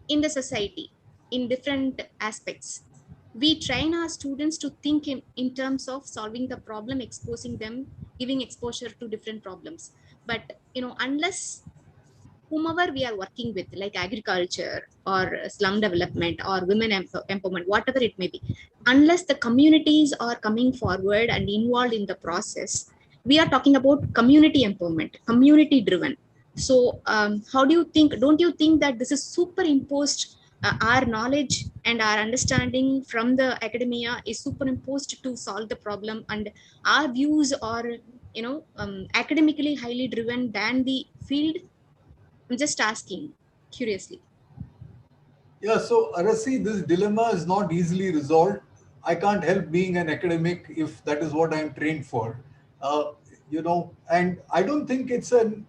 Speaker 15: in the society in different aspects. We train our students to think in terms of solving the problem, exposing them, giving exposure to different problems. But unless whomever we are working with, like agriculture or slum development or women empowerment, whatever it may be, unless the communities are coming forward and involved in the process, we are talking about community empowerment, community driven. So how do you think, don't you think that this is superimposed our knowledge and our understanding from the academia is superimposed to solve the problem, and our views are, academically highly driven than the field? I'm just asking curiously.
Speaker 2: Yeah, so Arasi, this dilemma is not easily resolved. I can't help being an academic if that is what I'm trained for. Uh, and I don't think it's an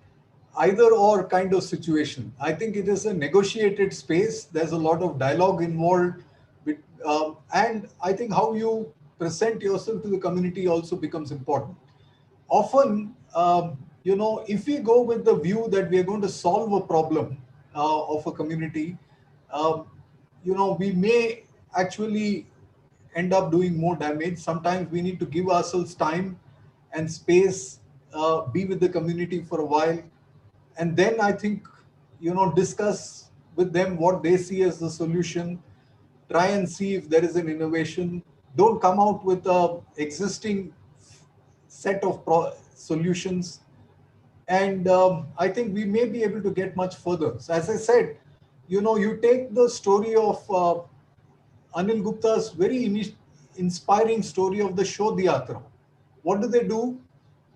Speaker 2: either or kind of situation. I think it is a negotiated space. There's a lot of dialogue involved. And I think how you present yourself to the community also becomes important. Often, if we go with the view that we are going to solve a problem of a community, um, we may actually end up doing more damage. Sometimes we need to give ourselves time and space, be with the community for a while, and then I think, discuss with them what they see as the solution, try and see if there is an innovation. Don't come out with a existing set of solutions. And I think we may be able to get much further. So as I said, you take the story of Anil Gupta's very inspiring story of the Shodh Yatra. What do?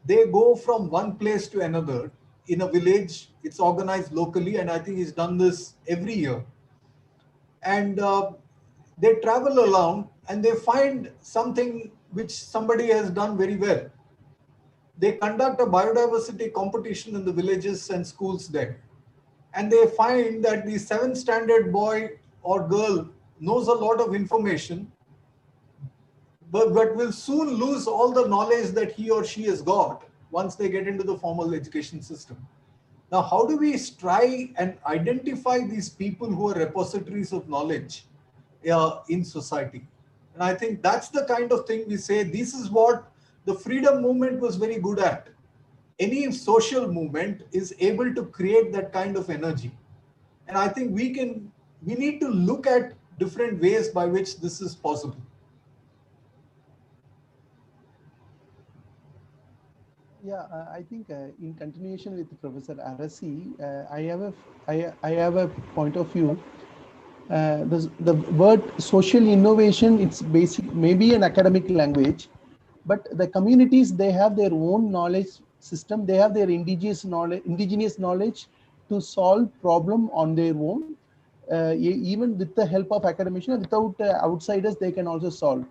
Speaker 2: They go from one place to another in a village. It's organized locally, and I think he's done this every year. And they travel around and they find something which somebody has done very well. They conduct a biodiversity competition in the villages and schools there. And they find that the seventh standard boy or girl knows a lot of information, but will soon lose all the knowledge that he or she has got once they get into the formal education system. Now, how do we try and identify these people who are repositories of knowledge in society? And I think that's the kind of thing we say, this is what the freedom movement was very good at. Any social movement is able to create that kind of energy. And I think we need to look at different ways by which this is possible.
Speaker 1: Yeah, I think in continuation with Professor Arasi, I have a point of view. The word social innovation, it's basic, maybe an academic language, but the communities, they have their own knowledge system. They have their indigenous knowledge to solve problem on their own. Even with the help of academicians, without outsiders, they can also solve.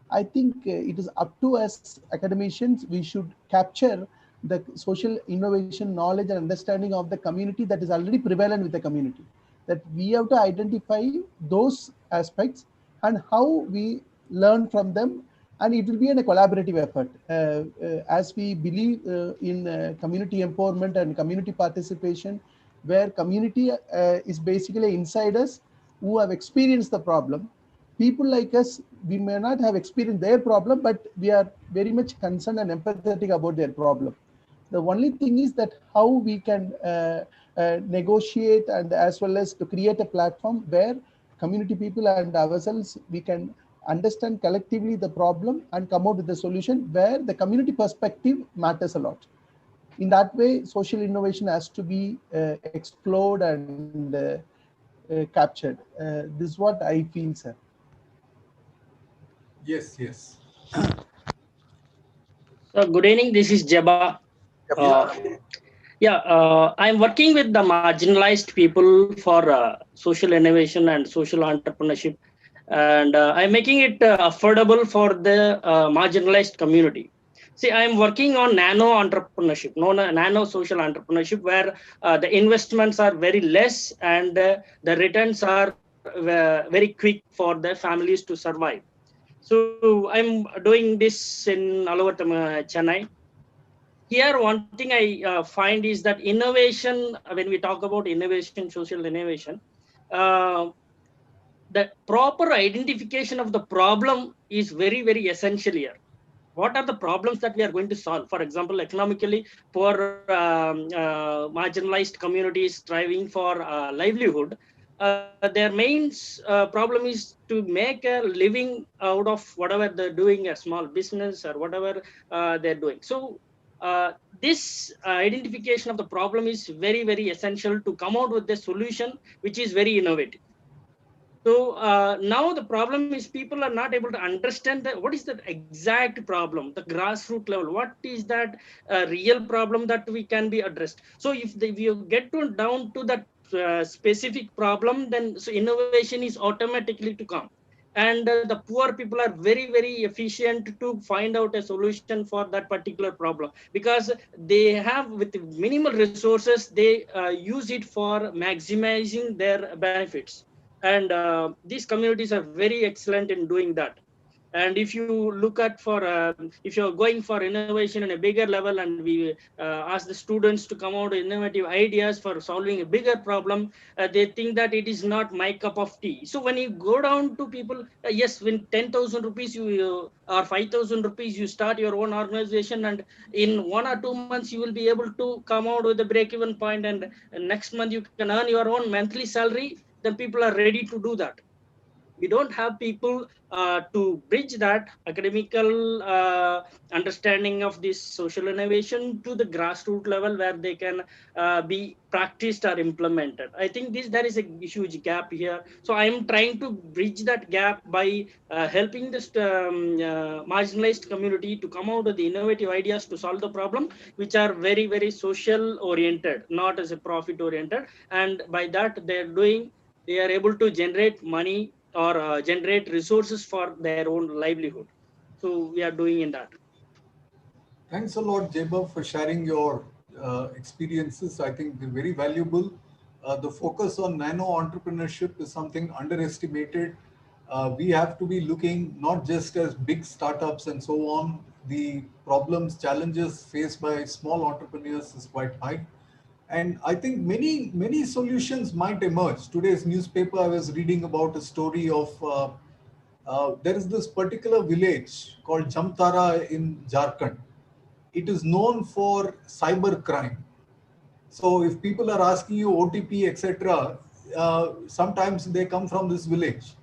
Speaker 1: I think it is up to us academicians, we should capture the social innovation knowledge and understanding of the community that is already prevalent with the community. That we have to identify those aspects and how we learn from them, and it will be a collaborative effort. As we believe in community empowerment and community participation, where community is basically insiders who have experienced the problem. People like us, we may not have experienced their problem, but we are very much concerned and empathetic about their problem. The only thing is that how we can negotiate, and as well as to create a platform where community people and ourselves, we can understand collectively the problem and come out with a solution where the community perspective matters a lot. In that way, social innovation has to be explored and captured. This is what I feel, sir.
Speaker 2: Yes, yes.
Speaker 16: So good evening. This is Jeba. I'm working with the marginalized people for social innovation and social entrepreneurship, and I'm making it affordable for the marginalized community. See, I'm working on nano entrepreneurship, nano social entrepreneurship, where the investments are very less and the returns are very quick for the families to survive. So I'm doing this in Alavatam, Chennai. Here, one thing I find is that innovation, when we talk about innovation, social innovation, uh, the proper identification of the problem is very, very essential here. What are the problems that we are going to solve? For example, economically poor, marginalized communities striving for livelihood, their main problem is to make a living out of whatever they're doing, a small business or whatever they're doing. So this identification of the problem is very, very essential to come out with a solution which is very innovative. So now the problem is people are not able to understand what is the exact problem, the grassroots level. What is that real problem that we can be addressed? So if you get down to that specific problem, then so innovation is automatically to come. And the poor people are very, very efficient to find out a solution for that particular problem, because they have, with minimal resources, they use it for maximizing their benefits. And these communities are very excellent in doing that. And if you look at for if you're going for innovation in a bigger level, and we ask the students to come out with innovative ideas for solving a bigger problem, they think that it is not my cup of tea. So when you go down to people, yes, when 10,000 rupees or 5,000 rupees, you start your own organization, and in 1 or 2 months you will be able to come out with a break even point, and next month you can earn your own monthly salary, then people are ready to do that. We don't have people to bridge that academical understanding of this social innovation to the grassroots level where they can be practiced or implemented. I think there is a huge gap here. So I am trying to bridge that gap by helping this marginalized community to come out with the innovative ideas to solve the problem, which are very, very social oriented, not as a profit oriented. And by that they are able to generate money or generate resources for their own livelihood. So we are doing in that.
Speaker 2: Thanks a lot, Jeba, for sharing your experiences. I think they're very valuable. The focus on nano entrepreneurship is something underestimated. We have to be looking not just as big startups and so on. The problems, challenges faced by small entrepreneurs is quite high. And I think many solutions might emerge. Today's newspaper, I was reading about a story of there is this particular village called Jamtara in Jharkhand. It is known for cyber crime. So if people are asking you OTP, etc., sometimes they come from this village.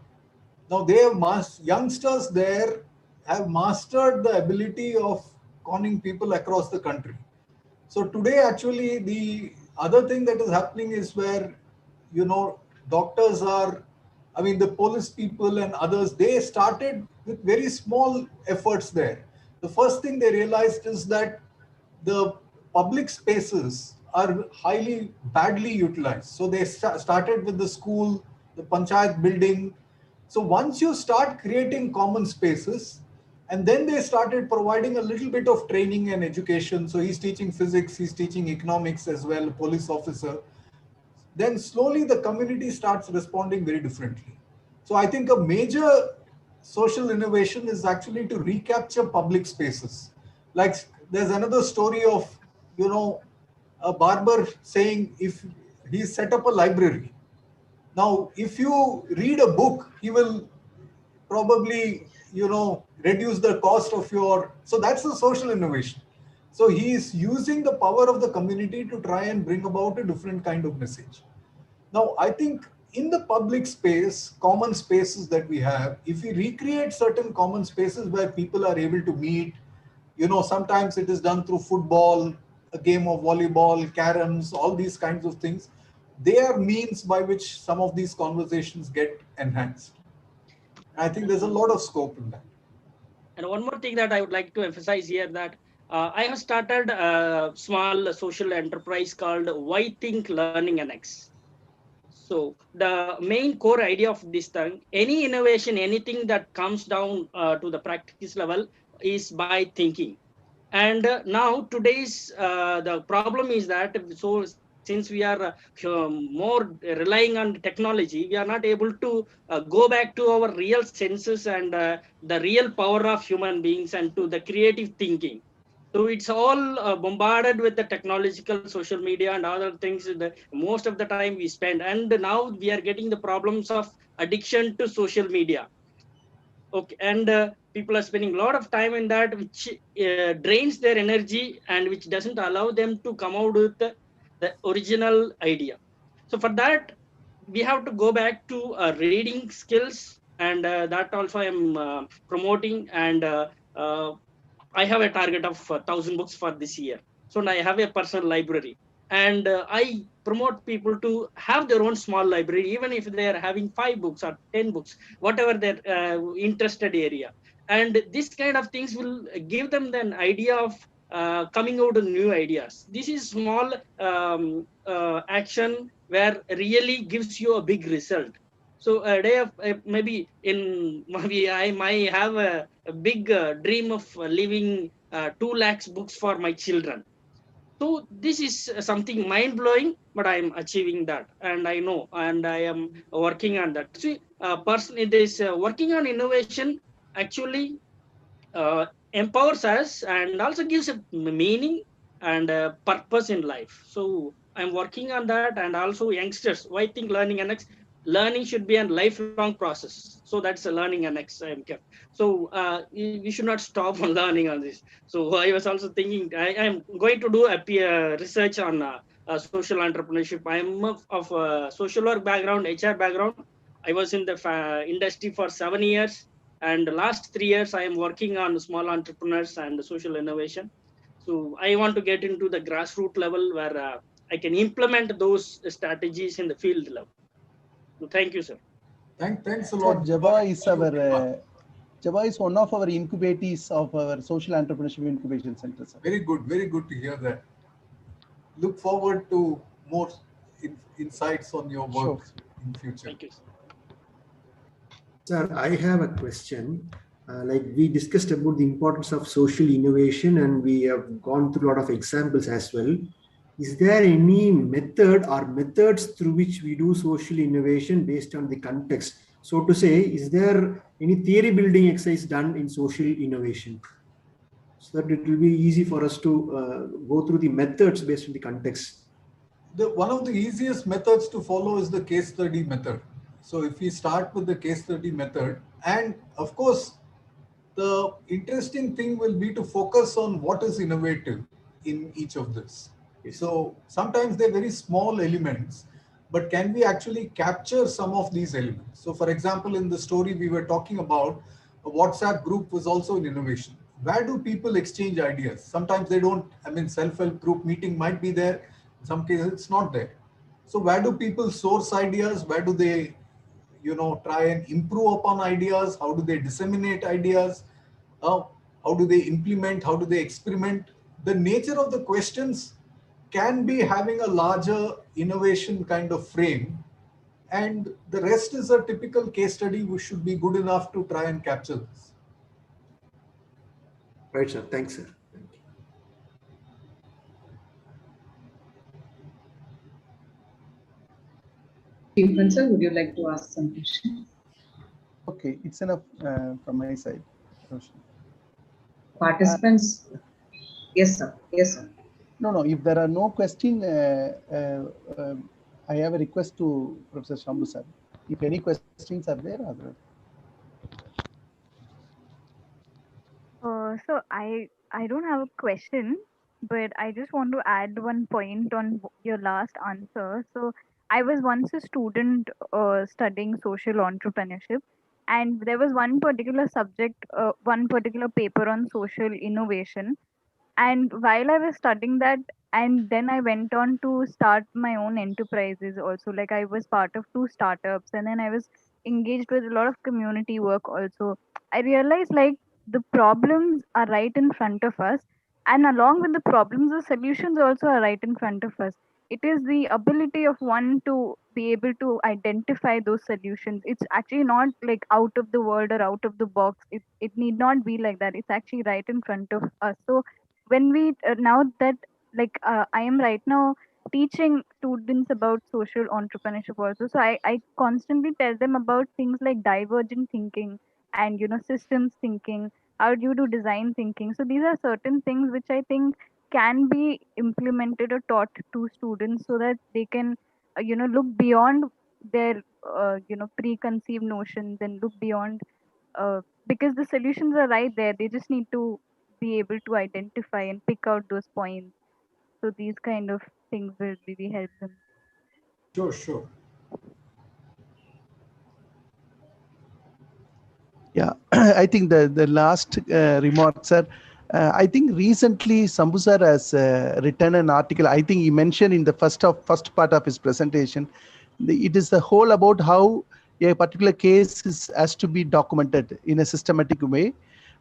Speaker 2: Now they have youngsters there have mastered the ability of conning people across the country. So today, actually, the other thing that is happening is where, doctors are, I mean, the police people and others, they started with very small efforts there. The first thing they realized is that the public spaces are highly badly utilized. So they started with the school, the panchayat building. So once you start creating common spaces, and then they started providing a little bit of training and education. So he's teaching physics, he's teaching economics as well, police officer. Then slowly the community starts responding very differently. So I think a major social innovation is actually to recapture public spaces. Like there's another story of, a barber saying if he set up a library. Now, if you read a book, he will probably reduce the cost of your, so that's the social innovation. So he is using the power of the community to try and bring about a different kind of message. Now I think in the public space, common spaces that we have, if we recreate certain common spaces where people are able to meet, sometimes it is done through football, a game of volleyball, caroms, all these kinds of things. They are means by which some of these conversations get enhanced. I think there's a lot of scope in that.
Speaker 16: And one more thing that I would like to emphasize here, that I have started a small social enterprise called Why Think Learning Annex. So the main core idea of this thing, any innovation, anything that comes down to the practice level is by thinking. And now today's the problem is that, so since we are more relying on technology, we are not able to go back to our real senses and the real power of human beings and to the creative thinking. So it's all bombarded with the technological social media and other things. Most of the time we spend, and now we are getting the problems of addiction to social media. Okay, and people are spending a lot of time in that, which drains their energy and which doesn't allow them to come out with the original idea. So for that, we have to go back to reading skills, and that also I'm promoting. And I have a target of 1,000 books for this year. So I have a personal library. And I promote people to have their own small library, even if they are having 5 books or 10 books, whatever their interested area. And this kind of things will give them an idea of coming out with new ideas. This is small action where really gives you a big result. So a day of maybe in maybe I might have a big dream of leaving 2 lakhs books for my children. So this is something mind blowing, but I am achieving that, and I know, and I am working on that. See, personally, this working on innovation actually empowers us and also gives a meaning and a purpose in life. So I'm working on that, and also youngsters. Why I think learning annex learning should be a lifelong process. So that's a learning annex I am kept. So we should not stop on learning on this. So I was also thinking I am going to do a research on social entrepreneurship. I am of social work background, HR background. I was in the industry for 7 years, and the last 3 years I am working on small entrepreneurs and social innovation. So I want to get into the grassroots level where I can implement those strategies in the field level. So thank you, sir.
Speaker 2: Thanks a
Speaker 1: Sir,
Speaker 2: lot.
Speaker 1: Java is one of our incubatees of our social entrepreneurship incubation center, sir.
Speaker 2: Very good to hear that. Look forward to more insights on your work in future.
Speaker 16: Thank you.
Speaker 4: Sir, I have a question. Like we discussed about the importance of social innovation, and we have gone through a lot of examples as well. Is there any method or methods through which we do social innovation based on the context? So to say, is there any theory building exercise done in social innovation? So that it will be easy for us to go through the methods based on the context.
Speaker 2: One of the easiest methods to follow is the case study method. So if we start with the case study method, and of course, the interesting thing will be to focus on what is innovative in each of this. So sometimes they're very small elements, but can we actually capture some of these elements? So for example, in the story we were talking about, a WhatsApp group was also an innovation. Where do people exchange ideas? Sometimes they don't, self-help group meeting might be there. In some cases it's not there. So where do people source ideas? Where do they, try and improve upon ideas? How do they disseminate ideas? How do they implement? How do they experiment? The nature of the questions can be having a larger innovation kind of frame, and the rest is a typical case study which should be good enough to try and capture this.
Speaker 4: Right, sir. Thanks, sir.
Speaker 3: Stephen, sir, would you like to ask some questions?
Speaker 1: Okay, it's enough from my side.
Speaker 3: Participants? Yes, sir. Yes, sir.
Speaker 1: No. If there are no questions, I have a request to Professor Shambhu sir. If any questions are there, otherwise.
Speaker 6: So I don't have a question, but I just want to add one point on your last answer. So I was once a student studying social entrepreneurship, and there was one particular subject, one particular paper on social innovation. And while I was studying that, and then I went on to start my own enterprises also. Like I was part of 2 startups, and then I was engaged with a lot of community work also. I realized like the problems are right in front of us, and along with the problems, the solutions also are right in front of us. It is the ability of one to be able to identify those solutions. It's actually not like out of the world or out of the box. It need not be like that. It's actually right in front of us. So when we now that like I am right now teaching students about social entrepreneurship also, so I constantly tell them about things like divergent thinking and systems thinking. How do you do design thinking? So these are certain things which I think can be implemented or taught to students so that they can look beyond their preconceived notions and look beyond because the solutions are right there. They just need to be able to identify and pick out those points. So these kind of things will really help them.
Speaker 2: Sure.
Speaker 1: Yeah, I think the last remarks are I think recently Sambhu sir has written an article. I think he mentioned in the first part of his presentation. It is the whole about how a particular case has to be documented in a systematic way.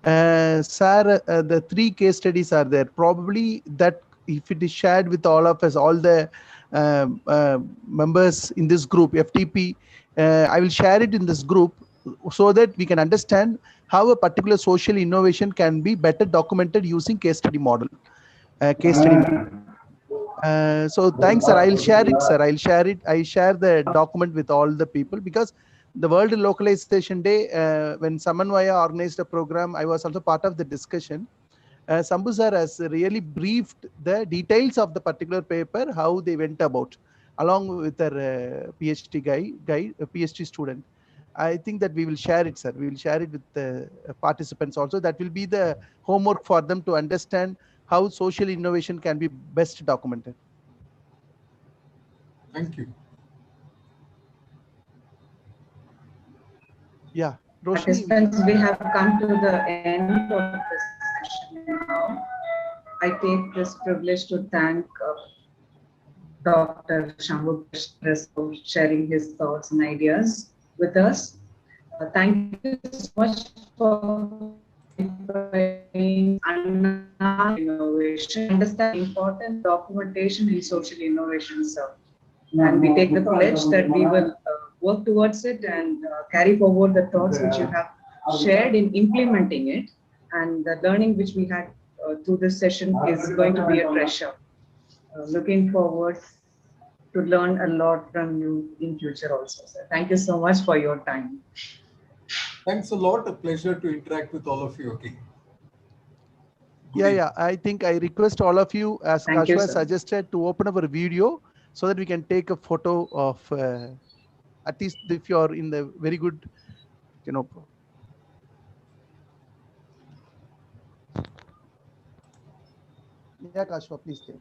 Speaker 1: Sir, the 3 case studies are there. Probably that if it is shared with all of us, all the members in this group, FTP, I will share it in this group so that we can understand how a particular social innovation can be better documented using case study model. So thanks, sir. I'll share it, sir. I'll share it. I share the document with all the people because the World Localization Day, when Samanvaya organized a program, I was also part of the discussion. Sambhu sir has really briefed the details of the particular paper, how they went about, along with their PhD student. I think that we will share it, sir. We will share it with the participants also. That will be the homework for them to understand how social innovation can be best documented.
Speaker 2: Thank you.
Speaker 1: Yeah, Roshni.
Speaker 3: Participants, we have come to the end of this session now. I take this privilege to thank Dr. Shambhu Prasad for sharing his thoughts and ideas with us. Thank you so much for innovation, understand important documentation in social innovation, sir. And we take the pledge that we will work towards it and carry forward the thoughts which you have shared in implementing it. And the learning which we had through this session is going to be a treasure. Looking forward to learn a lot from you in future also, sir. Thank you so much for your time.
Speaker 2: Thanks a lot. A pleasure to interact with all of you again.
Speaker 1: Yeah. I think I request all of you, as Kashwa suggested, to open up a video so that we can take a photo of, at least if you're in the very good, Yeah, Kashwa, please take.